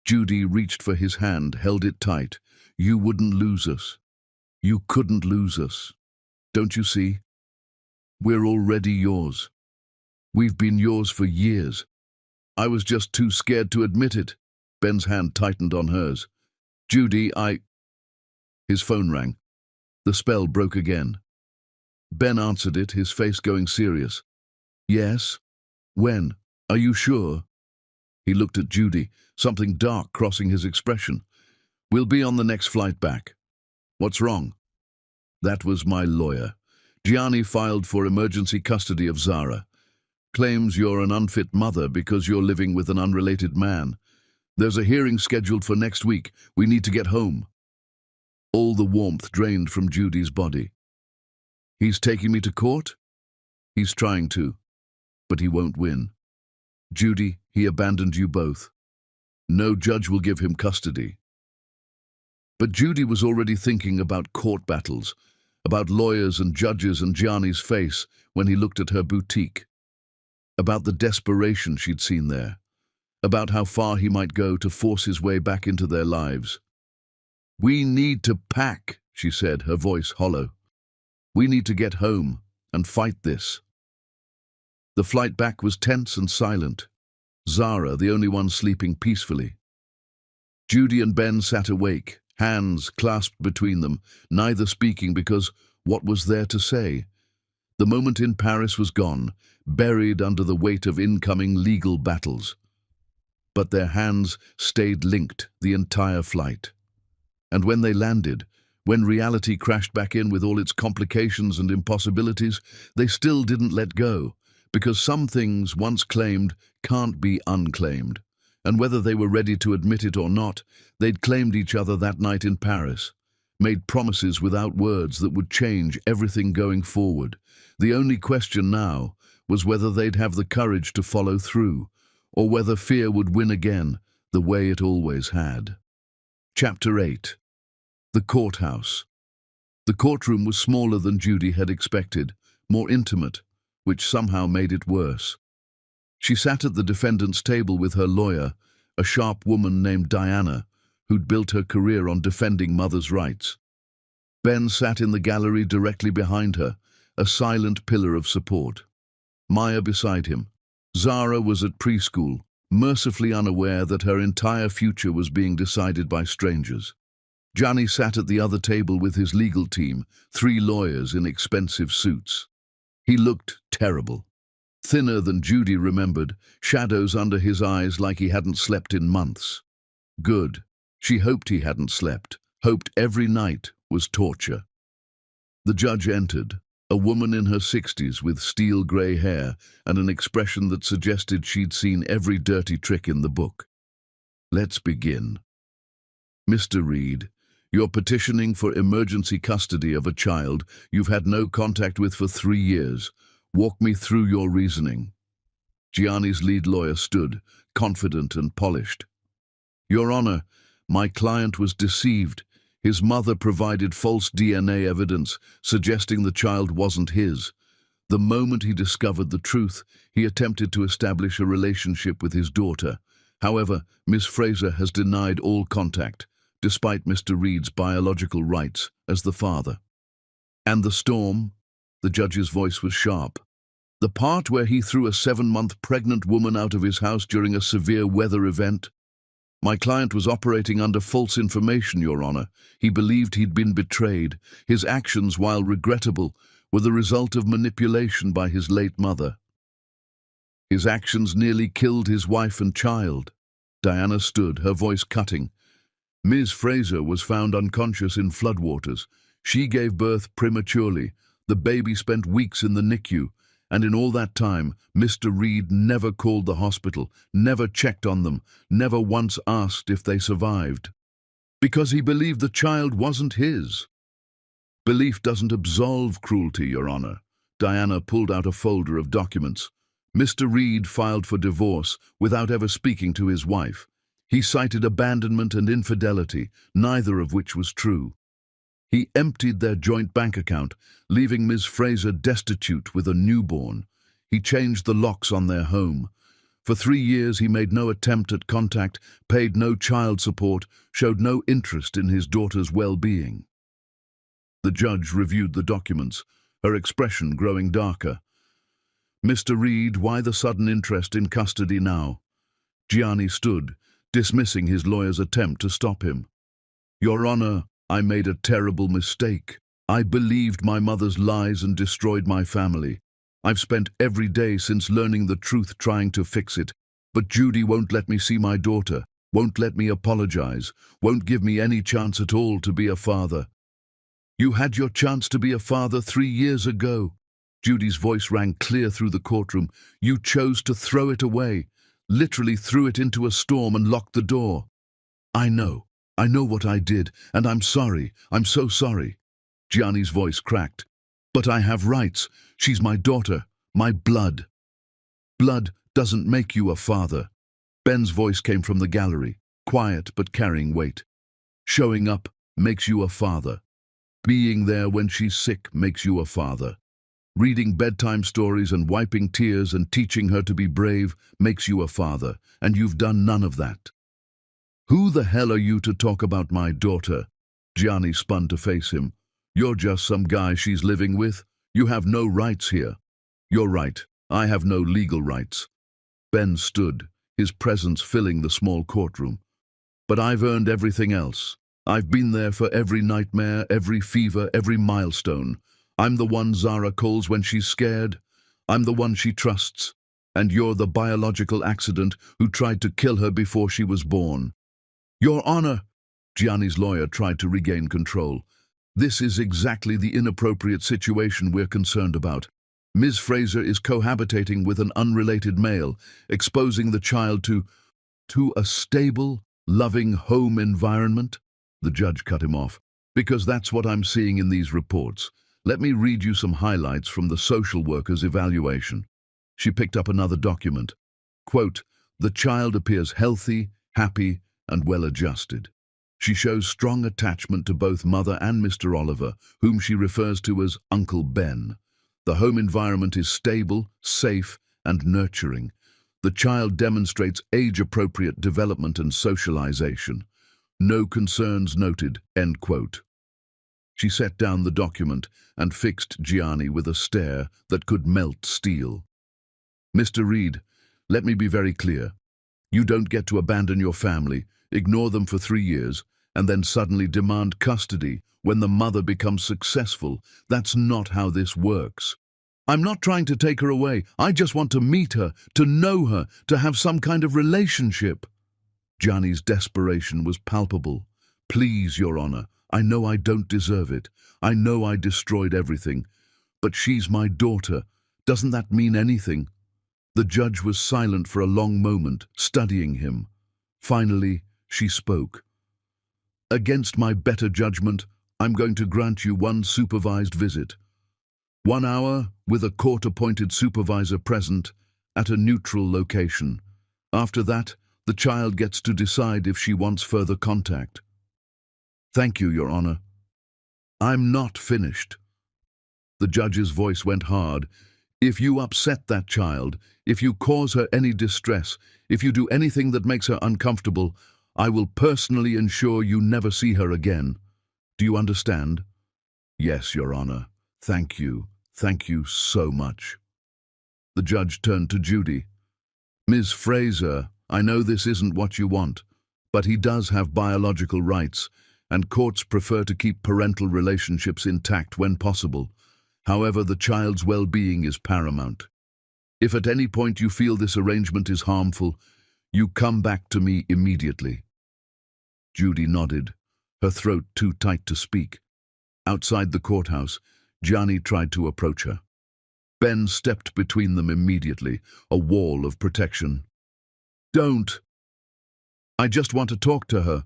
A: Judy reached for his hand, held it tight. You wouldn't lose us. You couldn't lose us. Don't you see? We're already yours. We've been yours for years. I was just too scared to admit it. Ben's hand tightened on hers. Judy, His phone rang. The spell broke again. Ben answered it, his face going serious. Yes? When? Are you sure? He looked at Judy, something dark crossing his expression. We'll be on the next flight back. What's wrong? That was my lawyer. Gianni filed for emergency custody of Zara. Claims you're an unfit mother because you're living with an unrelated man. There's a hearing scheduled for next week. We need to get home. All the warmth drained from Judy's body. He's taking me to court? He's trying to, but he won't win. Judy, he abandoned you both. No judge will give him custody. But Judy was already thinking about court battles, about lawyers and judges and Gianni's face when he looked at her boutique, about the desperation she'd seen there, about how far he might go to force his way back into their lives. We need to pack, she said, her voice hollow. We need to get home and fight this. The flight back was tense and silent. Zara, the only one sleeping peacefully. Judy and Ben sat awake, hands clasped between them, neither speaking because what was there to say? The moment in Paris was gone, buried under the weight of incoming legal battles. But their hands stayed linked the entire flight. And when they landed, when reality crashed back in with all its complications and impossibilities, they still didn't let go, because some things once claimed can't be unclaimed. And whether they were ready to admit it or not, they'd claimed each other that night in Paris, made promises without words that would change everything going forward. The only question now was whether they'd have the courage to follow through, or whether fear would win again, the way it always had. Chapter 8. The Courthouse. The courtroom was smaller than Judy had expected, more intimate, which somehow made it worse. She sat at the defendant's table with her lawyer, a sharp woman named Diana, who'd built her career on defending mothers' rights. Ben sat in the gallery directly behind her, a silent pillar of support. Maya beside him. Zara was at preschool, mercifully unaware that her entire future was being decided by strangers. Gianni sat at the other table with his legal team, 3 lawyers in expensive suits. He looked terrible. Thinner than Judy remembered, shadows under his eyes like he hadn't slept in months. Good. She hoped he hadn't slept, hoped every night was torture. The judge entered, a woman in her 60s with steel-grey hair and an expression that suggested she'd seen every dirty trick in the book. Let's begin. Mr. Reed, you're petitioning for emergency custody of a child you've had no contact with for 3 years. Walk me through your reasoning. Gianni's lead lawyer stood, confident and polished. Your Honor, my client was deceived. His mother provided false DNA evidence, suggesting the child wasn't his. The moment he discovered the truth, he attempted to establish a relationship with his daughter. However, Miss Fraser has denied all contact, despite Mr. Reed's biological rights as the father. And the storm? The judge's voice was sharp. The part where he threw a 7-month pregnant woman out of his house during a severe weather event? My client was operating under false information, Your Honor. He believed he'd been betrayed. His actions, while regrettable, were the result of manipulation by his late mother. His actions nearly killed his wife and child. Diana stood, her voice cutting. Ms. Fraser was found unconscious in floodwaters. She gave birth prematurely. The baby spent weeks in the NICU. And in all that time, Mr. Reed never called the hospital, never checked on them, never once asked if they survived. Because he believed the child wasn't his. Belief doesn't absolve cruelty, Your Honor. Diana pulled out a folder of documents. Mr. Reed filed for divorce without ever speaking to his wife. He cited abandonment and infidelity, neither of which was true. He emptied their joint bank account, leaving Ms. Fraser destitute with a newborn. He changed the locks on their home. For 3 years he made no attempt at contact, paid no child support, showed no interest in his daughter's well-being. The judge reviewed the documents, her expression growing darker. Mr. Reed, why the sudden interest in custody now? Gianni stood, dismissing his lawyer's attempt to stop him. Your Honor, I made a terrible mistake. I believed my mother's lies and destroyed my family. I've spent every day since learning the truth trying to fix it, but Judy won't let me see my daughter, won't let me apologize, won't give me any chance at all to be a father. You had your chance to be a father 3 years ago. Judy's voice rang clear through the courtroom. You chose to throw it away, literally threw it into a storm and locked the door. I know what I did, and I'm sorry, I'm so sorry. Gianni's voice cracked. But I have rights. She's my daughter, my blood. Blood doesn't make you a father. Ben's voice came from the gallery, quiet but carrying weight. Showing up makes you a father. Being there when she's sick makes you a father. Reading bedtime stories and wiping tears and teaching her to be brave makes you a father, and you've done none of that. Who the hell are you to talk about my daughter? Gianni spun to face him. You're just some guy she's living with. You have no rights here. You're right, I have no legal rights. Ben stood, his presence filling the small courtroom. But I've earned everything else. I've been there for every nightmare, every fever, every milestone. I'm the one Zara calls when she's scared. I'm the one she trusts. And you're the biological accident who tried to kill her before she was born. Your Honor, Gianni's lawyer tried to regain control. This is exactly the inappropriate situation we're concerned about. Ms. Fraser is cohabitating with an unrelated male, exposing the child to a stable, loving home environment? The judge cut him off. Because that's what I'm seeing in these reports. Let me read you some highlights from the social worker's evaluation. She picked up another document. Quote, the child appears healthy, happy, and well-adjusted. She shows strong attachment to both mother and Mr. Oliver, whom she refers to as Uncle Ben. The home environment is stable, safe, and nurturing. The child demonstrates age-appropriate development and socialization. No concerns noted, end quote. She set down the document and fixed Gianni with a stare that could melt steel. Mr. Reed, let me be very clear. You don't get to abandon your family, ignore them for 3 years, and then suddenly demand custody when the mother becomes successful. That's not how this works. I'm not trying to take her away. I just want to meet her, to know her, to have some kind of relationship. Gianni's desperation was palpable. Please, Your Honor, I know I don't deserve it. I know I destroyed everything. But she's my daughter. Doesn't that mean anything? The judge was silent for a long moment, studying him. Finally, she spoke. Against my better judgment, I'm going to grant you one supervised visit. 1 hour with a court-appointed supervisor present at a neutral location. After that, the child gets to decide if she wants further contact. Thank you, Your Honor. I'm not finished. The judge's voice went hard. If you upset that child, if you cause her any distress, if you do anything that makes her uncomfortable, I will personally ensure you never see her again. Do you understand? Yes, Your Honor. Thank you. Thank you so much. The judge turned to Judy. Ms. Fraser, I know this isn't what you want, but he does have biological rights, and courts prefer to keep parental relationships intact when possible. However, the child's well-being is paramount. If at any point you feel this arrangement is harmful, you come back to me immediately. Judy nodded, her throat too tight to speak. Outside the courthouse, Gianni tried to approach her. Ben stepped between them immediately, a wall of protection. Don't. I just want to talk to her.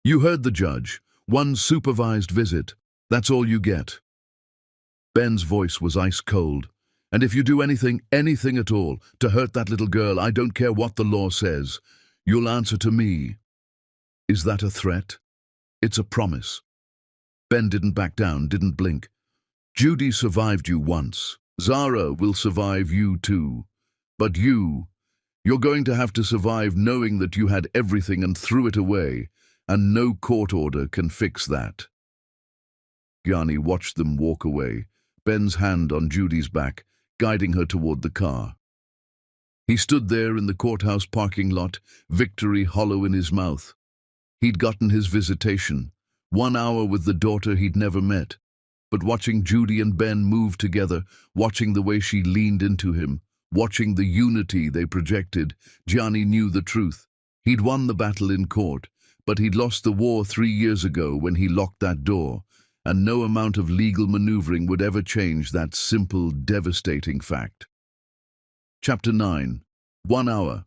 A: You heard the judge. One supervised visit. That's all you get. Ben's voice was ice cold. And if you do anything at all, to hurt that little girl, I don't care what the law says. You'll answer to me. Is that a threat? It's a promise. Ben didn't back down, didn't blink. Judy survived you once. Zara will survive you too. But you're going to have to survive knowing that you had everything and threw it away, and no court order can fix that. Gianni watched them walk away, Ben's hand on Judy's back, guiding her toward the car. He stood there in the courthouse parking lot, victory hollow in his mouth. He'd gotten his visitation, 1 hour with the daughter he'd never met. But watching Judy and Ben move together, watching the way she leaned into him, watching the unity they projected, Gianni knew the truth. He'd won the battle in court, but he'd lost the war 3 years ago when he locked that door, and no amount of legal maneuvering would ever change that simple, devastating fact. Chapter 9. 1 hour.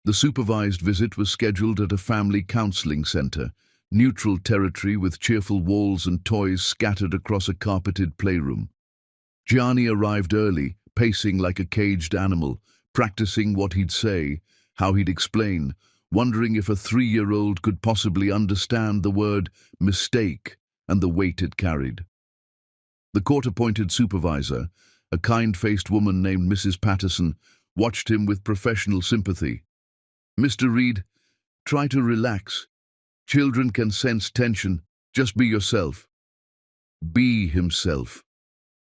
A: The supervised visit was scheduled at a family counseling center, neutral territory with cheerful walls and toys scattered across a carpeted playroom. Gianni arrived early, pacing like a caged animal, practicing what he'd say, how he'd explain, wondering if a 3-year-old could possibly understand the word mistake and the weight it carried. The court-appointed supervisor, a kind-faced woman named Mrs. Patterson, watched him with professional sympathy. Mr. Reed, try to relax. Children can sense tension. Just be yourself. Be himself.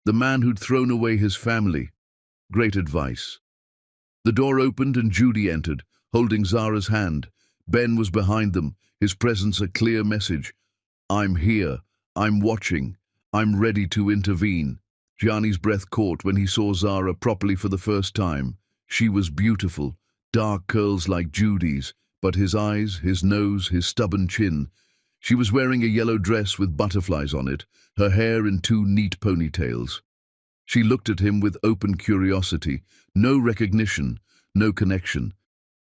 A: The man who'd thrown away his family. Great advice. The door opened and Judy entered, holding Zara's hand. Ben was behind them, his presence a clear message. I'm here. I'm watching. I'm ready to intervene. Gianni's breath caught when he saw Zara properly for the first time. She was beautiful, dark curls like Judy's, but his eyes, his nose, his stubborn chin. She was wearing a yellow dress with butterflies on it, her hair in 2 neat ponytails. She looked at him with open curiosity, no recognition, no connection,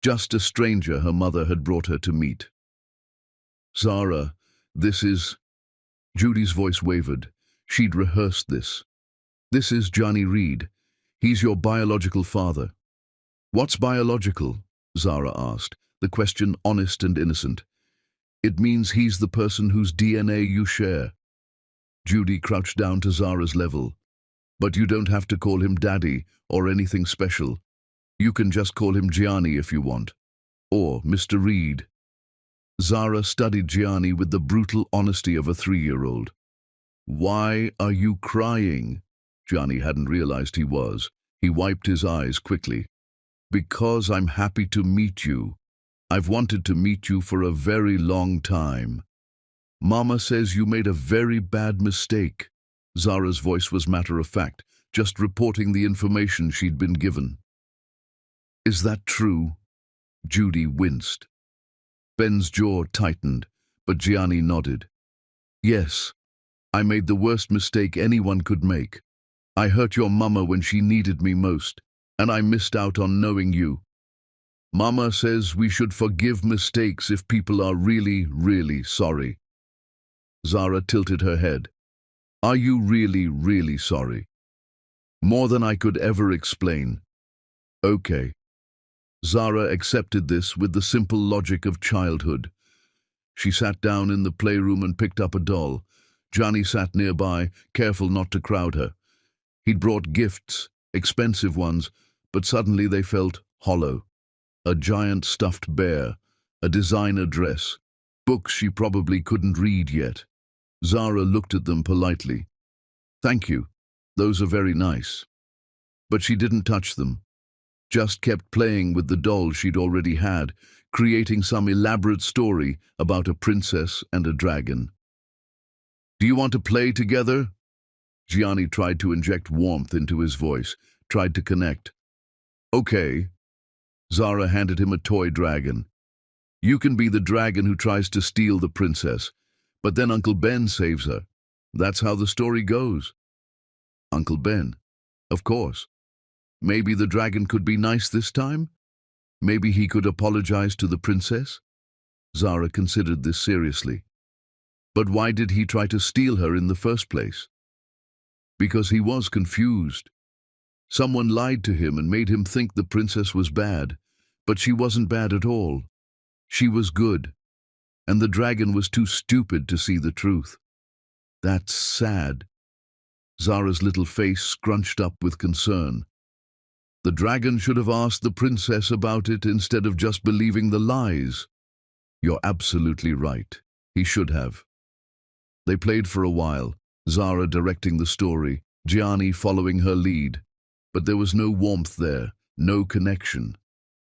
A: just a stranger her mother had brought her to meet. Zara, this is... Judy's voice wavered. She'd rehearsed this. This is Gianni Reed. He's your biological father. What's biological? Zara asked, the question honest and innocent. It means he's the person whose DNA you share. Judy crouched down to Zara's level. But you don't have to call him Daddy or anything special. You can just call him Gianni if you want. Or Mr. Reed. Zara studied Gianni with the brutal honesty of a 3-year-old. Why are you crying? Gianni hadn't realized he was. He wiped his eyes quickly. Because I'm happy to meet you. I've wanted to meet you for a very long time. Mama says you made a very bad mistake. Zara's voice was matter-of-fact, just reporting the information she'd been given. Is that true? Judy winced. Ben's jaw tightened, but Gianni nodded. Yes, I made the worst mistake anyone could make. I hurt your mama when she needed me most, and I missed out on knowing you. Mama says we should forgive mistakes if people are really, really sorry. Zara tilted her head. Are you really, really sorry? More than I could ever explain. Okay. Zara accepted this with the simple logic of childhood. She sat down in the playroom and picked up a doll. Gianni sat nearby, careful not to crowd her. He'd brought gifts, expensive ones, but suddenly they felt hollow. A giant stuffed bear, a designer dress, books she probably couldn't read yet. Zara looked at them politely. "Thank you. Those are very nice." But she didn't touch them, just kept playing with the dolls she'd already had, creating some elaborate story about a princess and a dragon. "Do you want to play together?" Gianni tried to inject warmth into his voice, tried to connect. "Okay." Zara handed him a toy dragon. "You can be the dragon who tries to steal the princess, but then Uncle Ben saves her. That's how the story goes." Uncle Ben? Of course. Maybe the dragon could be nice this time? Maybe he could apologize to the princess? Zara considered this seriously. But why did he try to steal her in the first place? Because he was confused. Someone lied to him and made him think the princess was bad, but she wasn't bad at all. She was good, and the dragon was too stupid to see the truth. That's sad. Zara's little face scrunched up with concern. The dragon should have asked the princess about it instead of just believing the lies. You're absolutely right. He should have. They played for a while, Zara directing the story, Gianni following her lead. But there was no warmth there, no connection.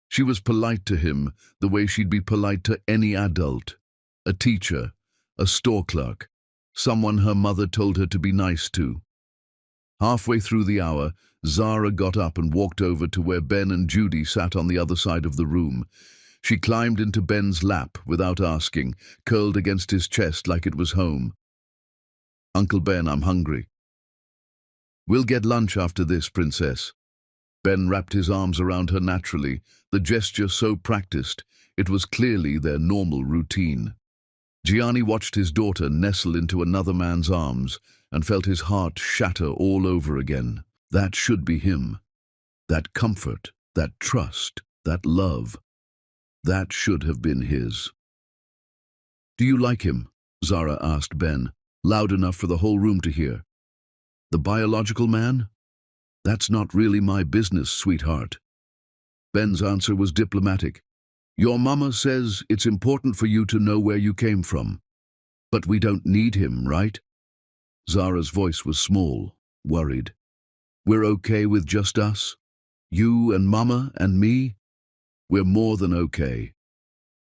A: She was polite to him the way she'd be polite to any adult. A teacher, a store clerk, someone her mother told her to be nice to. Halfway through the hour, Zara got up and walked over to where Ben and Judy sat on the other side of the room. She climbed into Ben's lap without asking, curled against his chest like it was home. "Uncle Ben, I'm hungry." "We'll get lunch after this, princess." Ben wrapped his arms around her naturally, the gesture so practiced, it was clearly their normal routine. Gianni watched his daughter nestle into another man's arms and felt his heart shatter all over again. That should be him. That comfort, that trust, that love. That should have been his. "Do you like him?" Zara asked Ben, loud enough for the whole room to hear. "The biological man?" "That's not really my business, sweetheart." Ben's answer was diplomatic. "Your mama says it's important for you to know where you came from. But we don't need him, right?" Zara's voice was small, worried. "We're okay with just us? You and Mama and me? We're more than okay."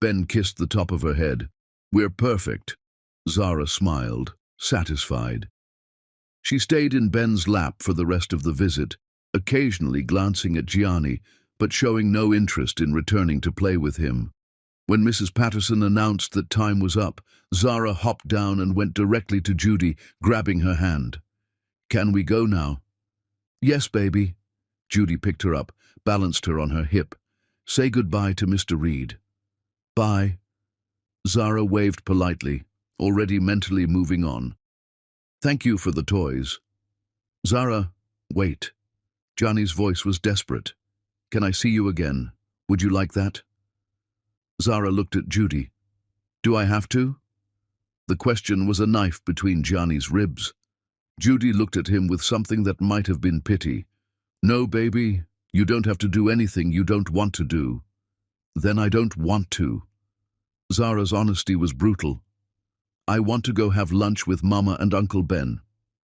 A: Ben kissed the top of her head. "We're perfect." Zara smiled, satisfied. She stayed in Ben's lap for the rest of the visit, occasionally glancing at Gianni, but showing no interest in returning to play with him. When Mrs. Patterson announced that time was up, Zara hopped down and went directly to Judy, grabbing her hand. "Can we go now?" "Yes, baby." Judy picked her up, balanced her on her hip. "Say goodbye to Mr. Reed." "Bye." Zara waved politely, already mentally moving on. "Thank you for the toys." "Zara, wait." Johnny's voice was desperate. "Can I see you again? Would you like that?" Zara looked at Judy. "Do I have to?" The question was a knife between Johnny's ribs. Judy looked at him with something that might have been pity. "No, baby, you don't have to do anything you don't want to do." "Then I don't want to." Zara's honesty was brutal. "I want to go have lunch with Mama and Uncle Ben.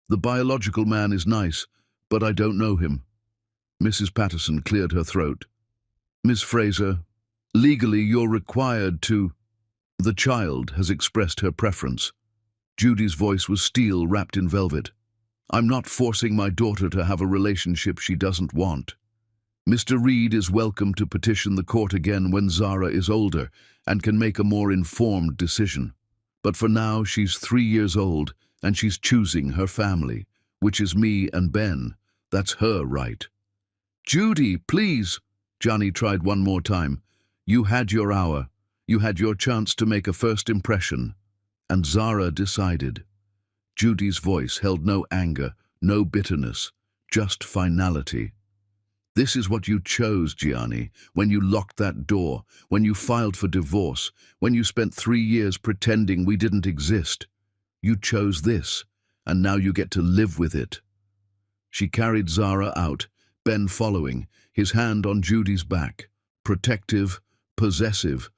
A: The biological man is nice, but I don't know him." Mrs. Patterson cleared her throat. "Miss Fraser, legally you're required to—" "The child has expressed her preference." Judy's voice was steel wrapped in velvet. "I'm not forcing my daughter to have a relationship she doesn't want. Mr. Reed is welcome to petition the court again when Zara is older and can make a more informed decision. But for now, she's 3 years old and she's choosing her family, which is me and Ben. That's her right." "Judy, please!" Johnny tried one more time. "You had your hour. You had your chance to make a first impression." And Zara decided. Judy's voice held no anger, no bitterness, just finality. "This is what you chose, Gianni, when you locked that door, when you filed for divorce, when you spent 3 years pretending we didn't exist. You chose this, and now you get to live with it." She carried Zara out, Ben following, his hand on Judy's back, protective, possessive,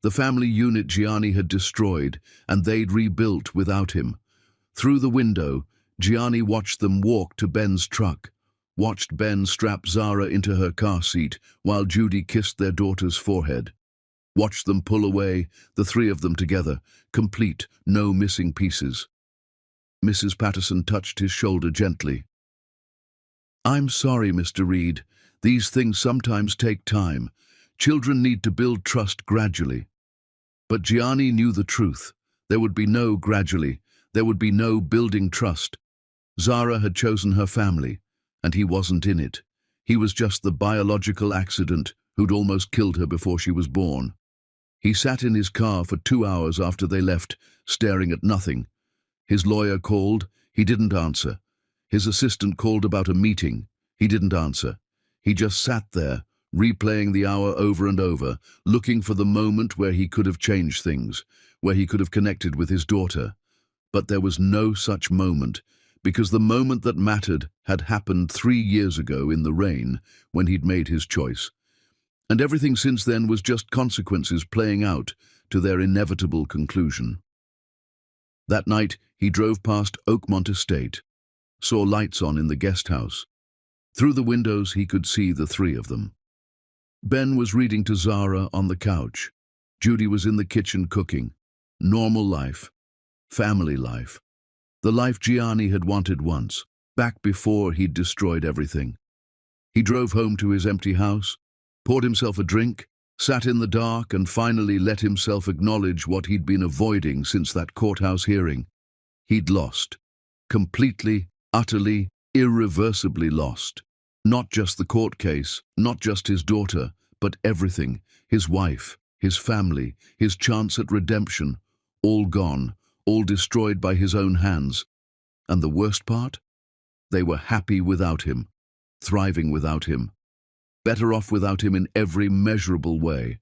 A: The family unit Gianni had destroyed, and they'd rebuilt without him. Through the window, Gianni watched them walk to Ben's truck, watched Ben strap Zara into her car seat while Judy kissed their daughter's forehead. Watched them pull away, the three of them together, complete, no missing pieces. Mrs. Patterson touched his shoulder gently. "I'm sorry, Mr. Reed. These things sometimes take time. Children need to build trust gradually." But Gianni knew the truth. There would be no gradually. There would be no building trust. Zara had chosen her family, and he wasn't in it. He was just the biological accident who'd almost killed her before she was born. He sat in his car for 2 hours after they left, staring at nothing. His lawyer called. He didn't answer. His assistant called about a meeting. He didn't answer. He just sat there, replaying the hour over and over, looking for the moment where he could have changed things, where he could have connected with his daughter. But there was no such moment, because the moment that mattered had happened 3 years ago in the rain, when he'd made his choice. And everything since then was just consequences playing out to their inevitable conclusion. That night, he drove past Oakmont Estate, saw lights on in the guest house. Through the windows, he could see the three of them. Ben was reading to Zara on the couch. Judy was in the kitchen cooking. Normal life. Family life. The life Gianni had wanted once, back before he'd destroyed everything. He drove home to his empty house, poured himself a drink, sat in the dark, and finally let himself acknowledge what he'd been avoiding since that courthouse hearing. He'd lost. Completely, utterly, irreversibly lost. Not just the court case, not just his daughter, but everything. His wife, his family, his chance at redemption. All gone, all destroyed by his own hands. And the worst part? They were happy without him, thriving without him, better off without him in every measurable way.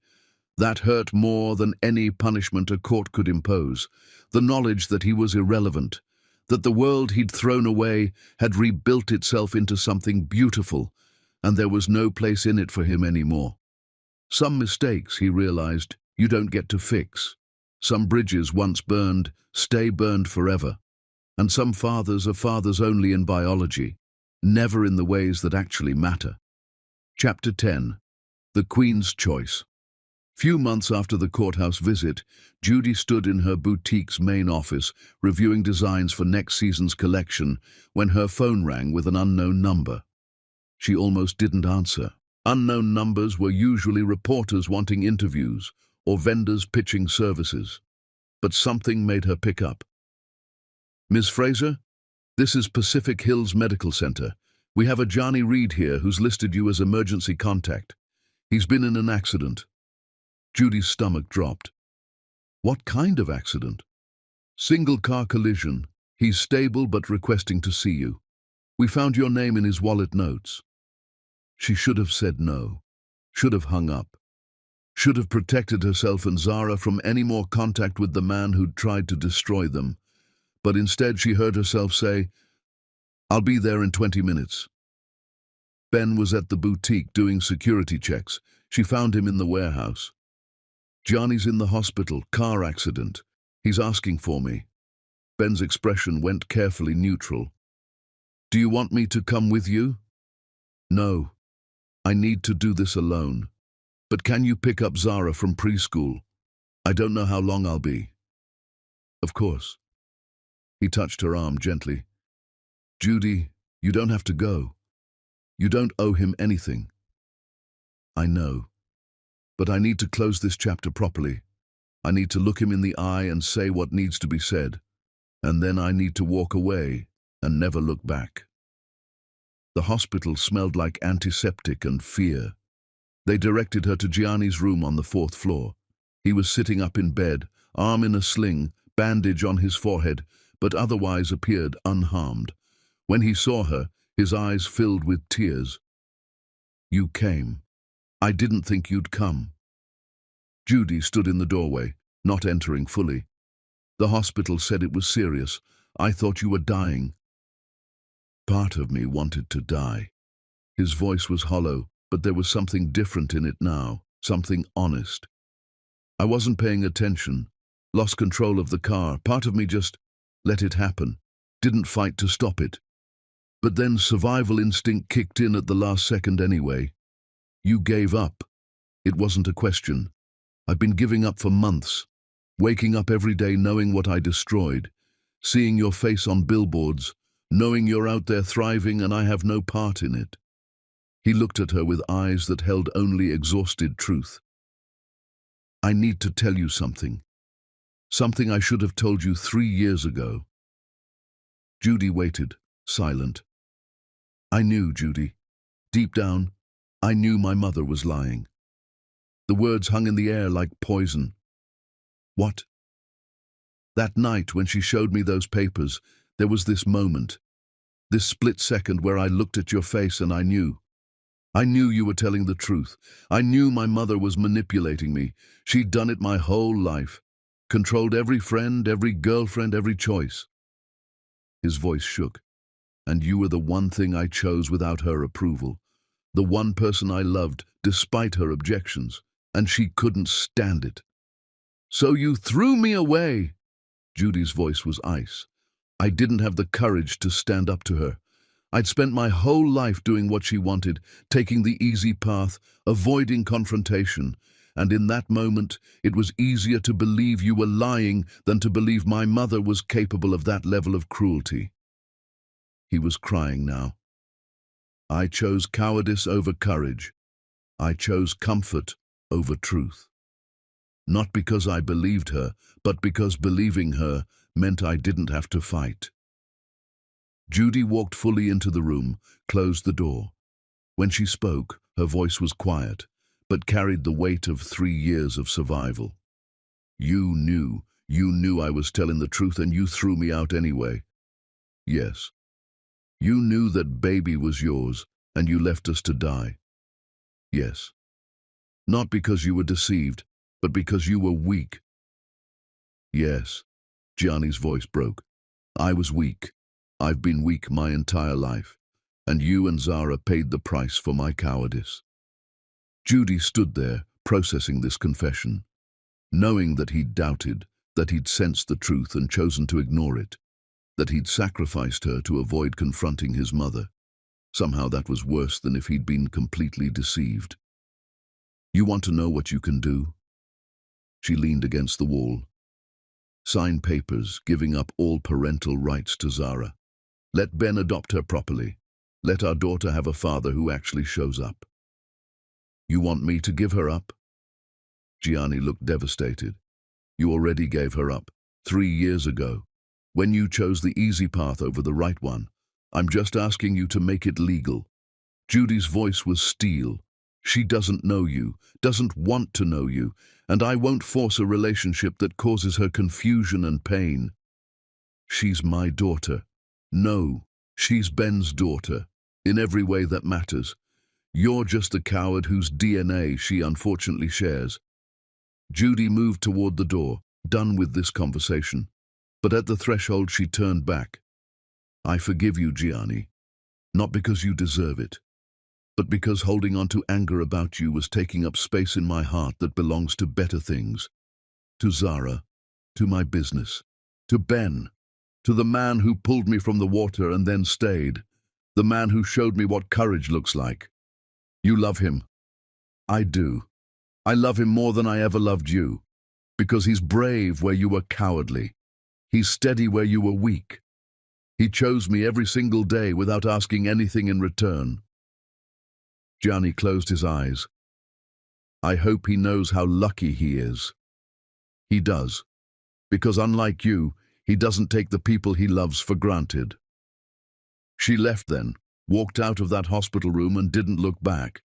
A: That hurt more than any punishment a court could impose, the knowledge that he was irrelevant, that the world he'd thrown away had rebuilt itself into something beautiful, and there was no place in it for him anymore. Some mistakes, he realized, you don't get to fix. Some bridges once burned stay burned forever, and some fathers are fathers only in biology, never in the ways that actually matter. Chapter 10. The Queen's Choice. Few months after the courthouse visit, Judy stood in her boutique's main office, reviewing designs for next season's collection, when her phone rang with an unknown number. She almost didn't answer. Unknown numbers were usually reporters wanting interviews, or vendors pitching services. But something made her pick up. "Ms. Fraser, this is Pacific Hills Medical Center. We have a Johnny Reed here who's listed you as emergency contact. He's been in an accident." Judy's stomach dropped. "What kind of accident?" "Single car collision. He's stable but requesting to see you. We found your name in his wallet notes." She should have said no. Should have hung up. Should have protected herself and Zara from any more contact with the man who'd tried to destroy them. But instead she heard herself say, "I'll be there in 20 minutes." Ben was at the boutique doing security checks. She found him in the warehouse. "Johnny's in the hospital, car accident. He's asking for me." Ben's expression went carefully neutral. "Do you want me to come with you?" "No. I need to do this alone. But can you pick up Zara from preschool? I don't know how long I'll be." "Of course." He touched her arm gently. "Judy, you don't have to go. You don't owe him anything." "I know. But I need to close this chapter properly. I need to look him in the eye and say what needs to be said. And then I need to walk away and never look back." The hospital smelled like antiseptic and fear. They directed her to Gianni's room on the 4th floor. He was sitting up in bed, arm in a sling, bandage on his forehead, but otherwise appeared unharmed. When he saw her, his eyes filled with tears. "You came. I didn't think you'd come." Judy stood in the doorway, not entering fully. "The hospital said it was serious. I thought you were dying." "Part of me wanted to die." His voice was hollow, but there was something different in it now, something honest. I wasn't paying attention, lost control of the car. Part of me just let it happen, didn't fight to stop it. But then survival instinct kicked in at the last second anyway. You gave up. It wasn't a question. I've been giving up for months, waking up every day knowing what I destroyed, seeing your face on billboards, knowing you're out there thriving and I have no part in it. He looked at her with eyes that held only exhausted truth. I need to tell you something. Something I should have told you 3 years ago. Judy waited, silent. I knew, Judy. Deep down, I knew my mother was lying. The words hung in the air like poison. What? That night when she showed me those papers, there was this moment, this split second where I looked at your face and I knew. I knew you were telling the truth. I knew my mother was manipulating me. She'd done it my whole life. Controlled every friend, every girlfriend, every choice. His voice shook. And you were the one thing I chose without her approval. The one person I loved, despite her objections. And she couldn't stand it. So you threw me away. Judy's voice was ice. I didn't have the courage to stand up to her. I'd spent my whole life doing what she wanted, taking the easy path, avoiding confrontation. And in that moment, it was easier to believe you were lying than to believe my mother was capable of that level of cruelty. He was crying now. I chose cowardice over courage. I chose comfort over truth. Not because I believed her, but because believing her meant I didn't have to fight. Judy walked fully into the room, closed the door. When she spoke, her voice was quiet, but carried the weight of 3 years of survival. You knew I was telling the truth and you threw me out anyway. Yes. You knew that baby was yours and you left us to die. Yes. Not because you were deceived, but because you were weak. Yes. Gianni's voice broke. I was weak. I've been weak my entire life, and you and Zara paid the price for my cowardice. Judy stood there, processing this confession, knowing that he'd doubted, that he'd sensed the truth and chosen to ignore it, that he'd sacrificed her to avoid confronting his mother. Somehow that was worse than if he'd been completely deceived. You want to know what you can do? She leaned against the wall. Sign papers, giving up all parental rights to Zara. Let Ben adopt her properly. Let our daughter have a father who actually shows up. You want me to give her up? Gianni looked devastated. You already gave her up, 3 years ago, when you chose the easy path over the right one. I'm just asking you to make it legal. Judy's voice was steel. She doesn't know you, doesn't want to know you, and I won't force a relationship that causes her confusion and pain. She's my daughter. No, she's Ben's daughter, in every way that matters. You're just a coward whose DNA she unfortunately shares. Judy moved toward the door, done with this conversation. But at the threshold she turned back. I forgive you, Gianni. Not because you deserve it, but because holding on to anger about you was taking up space in my heart that belongs to better things. To Zara, to my business, to Ben, to the man who pulled me from the water and then stayed, the man who showed me what courage looks like. You love him. I do. I love him more than I ever loved you, because he's brave where you were cowardly. He's steady where you were weak. He chose me every single day without asking anything in return. Gianni closed his eyes. I hope he knows how lucky he is. He does, because unlike you, he doesn't take the people he loves for granted. She left then, walked out of that hospital room and didn't look back.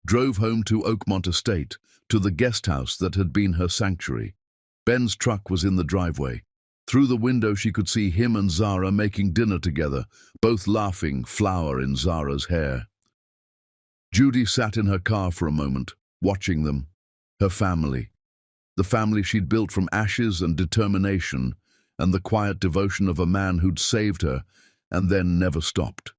A: Drove home to Oakmont Estate, to the guest house that had been her sanctuary. Ben's truck was in the driveway. Through the window she could see him and Zara making dinner together, both laughing, flower in Zara's hair. Judy sat in her car for a moment, watching them. Her family. The family she'd built from ashes and determination, and the quiet devotion of a man who'd saved her, and then never stopped.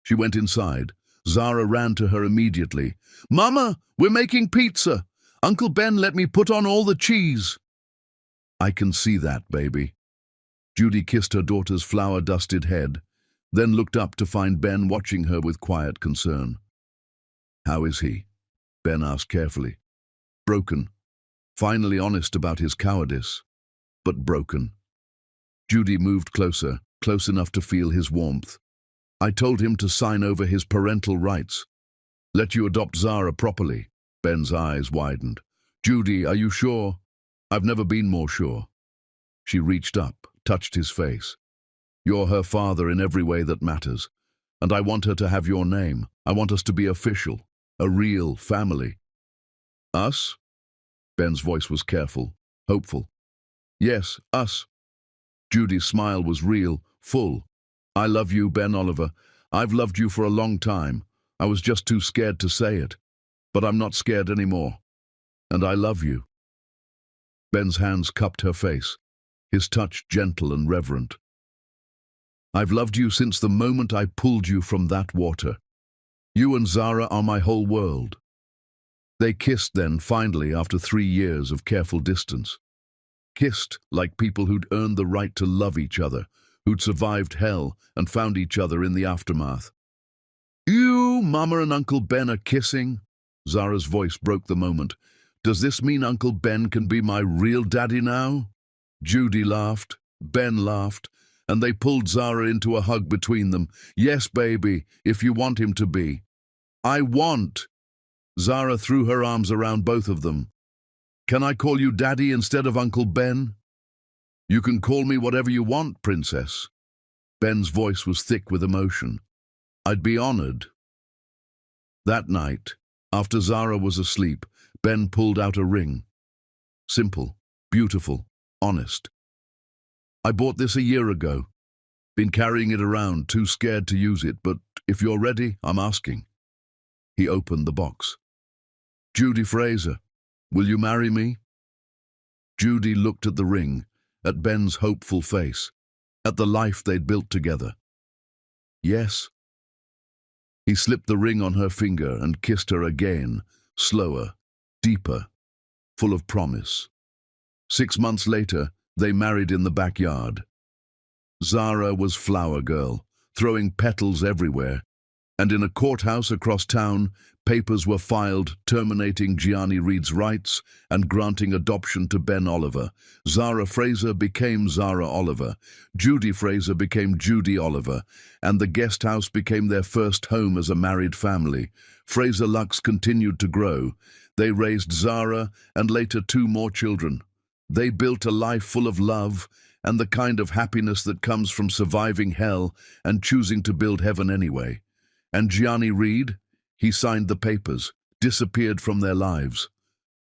A: She went inside. Zara ran to her immediately. Mama, we're making pizza. Uncle Ben let me put on all the cheese. I can see that, baby. Judy kissed her daughter's flour-dusted head, then looked up to find Ben watching her with quiet concern. How is he? Ben asked carefully. Broken. Finally honest about his cowardice, but broken. Judy moved closer, close enough to feel his warmth. I told him to sign over his parental rights. Let you adopt Zara properly. Ben's eyes widened. Judy, are you sure? I've never been more sure. She reached up, touched his face. You're her father in every way that matters, and I want her to have your name. I want us to be official, a real family. Us? Ben's voice was careful, hopeful. Yes, us. Judy's smile was real, full. I love you, Ben Oliver. I've loved you for a long time. I was just too scared to say it. But I'm not scared anymore. And I love you. Ben's hands cupped her face, his touch gentle and reverent. I've loved you since the moment I pulled you from that water. You and Zara are my whole world. They kissed then, finally, after 3 years of careful distance. Kissed like people who'd earned the right to love each other, who'd survived hell and found each other in the aftermath. You, Mama and Uncle Ben are kissing? Zara's voice broke the moment. Does this mean Uncle Ben can be my real daddy now? Judy laughed, Ben laughed, and they pulled Zara into a hug between them. Yes, baby, if you want him to be. I want. Zara threw her arms around both of them. Can I call you Daddy instead of Uncle Ben? You can call me whatever you want, Princess. Ben's voice was thick with emotion. I'd be honored. That night, after Zara was asleep, Ben pulled out a ring. Simple, beautiful, honest. I bought this a year ago. Been carrying it around, too scared to use it, but if you're ready, I'm asking. He opened the box. Judy Fraser, will you marry me? Judy looked at the ring, at Ben's hopeful face, at the life they'd built together. Yes. He slipped the ring on her finger and kissed her again, slower, deeper, full of promise. 6 months later, they married in the backyard. Zara was flower girl, throwing petals everywhere, and in a courthouse across town, papers were filed terminating Gianni Reed's rights and granting adoption to Ben Oliver. Zara Fraser became Zara Oliver, Judy Fraser became Judy Oliver, and the guest house became their first home as a married family. Fraser Lux continued to grow. They raised Zara and later 2 more children. They built a life full of love and the kind of happiness that comes from surviving hell and choosing to build heaven anyway. And Gianni Reed, he signed the papers, disappeared from their lives.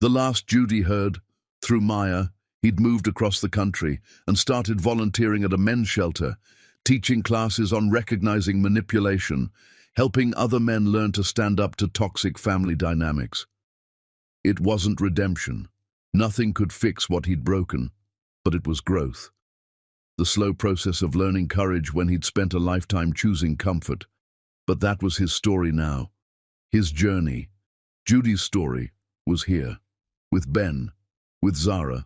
A: The last Judy heard, through Maya, he'd moved across the country and started volunteering at a men's shelter, teaching classes on recognizing manipulation, helping other men learn to stand up to toxic family dynamics. It wasn't redemption. Nothing could fix what he'd broken, but it was growth. The slow process of learning courage when he'd spent a lifetime choosing comfort. But that was his story now. His journey. Judy's story was here. With Ben, with Zara,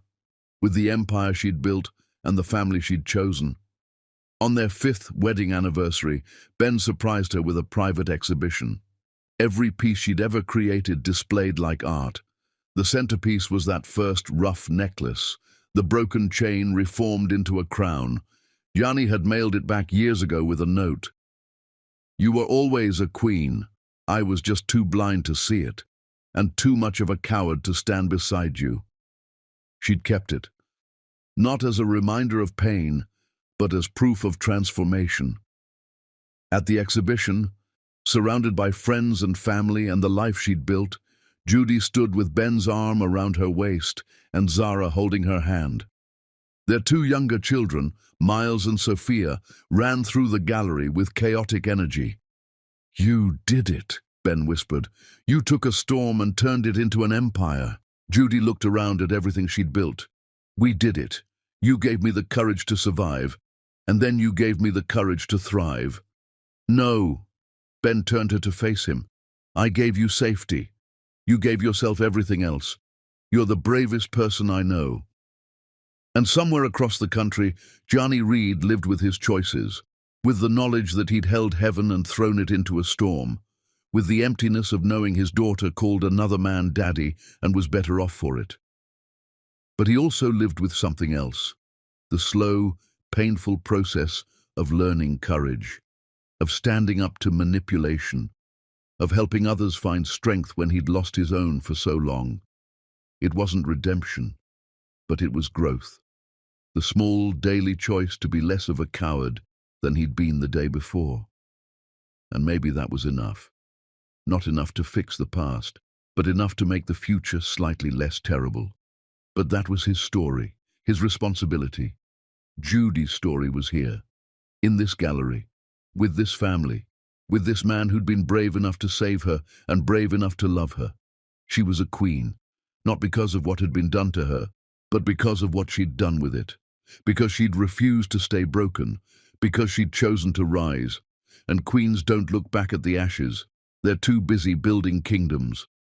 A: with the empire she'd built and the family she'd chosen. On their 5th wedding anniversary, Ben surprised her with a private exhibition. Every piece she'd ever created displayed like art. The centerpiece was that first rough necklace, the broken chain reformed into a crown. Gianni had mailed it back years ago with a note. You were always a queen. I was just too blind to see it, and too much of a coward to stand beside you. She'd kept it, not as a reminder of pain, but as proof of transformation. At the exhibition, surrounded by friends and family and the life she'd built, Judy stood with Ben's arm around her waist and Zara holding her hand. Their 2 younger children, Miles and Sophia, ran through the gallery with chaotic energy. You did it, Ben whispered. You took a storm and turned it into an empire. Judy looked around at everything she'd built. We did it. You gave me the courage to survive, and then you gave me the courage to thrive. No. Ben turned her to face him. I gave you safety. You gave yourself everything else. You're the bravest person I know." And somewhere across the country, Johnny Reed lived with his choices, with the knowledge that he'd held heaven and thrown it into a storm, with the emptiness of knowing his daughter called another man daddy and was better off for it. But he also lived with something else, the slow, painful process of learning courage, of standing up to manipulation, of helping others find strength when he'd lost his own for so long. It wasn't redemption, but it was growth. The small, daily choice to be less of a coward than he'd been the day before. And maybe that was enough. Not enough to fix the past, but enough to make the future slightly less terrible. But that was his story, his responsibility. Judy's story was here, in this gallery, with this family, with this man who'd been brave enough to save her and brave enough to love her. She was a queen, not because of what had been done to her, but because of what she'd done with it. Because she'd refused to stay broken, because she'd chosen to rise. And queens don't look back at the ashes. They're too busy building kingdoms.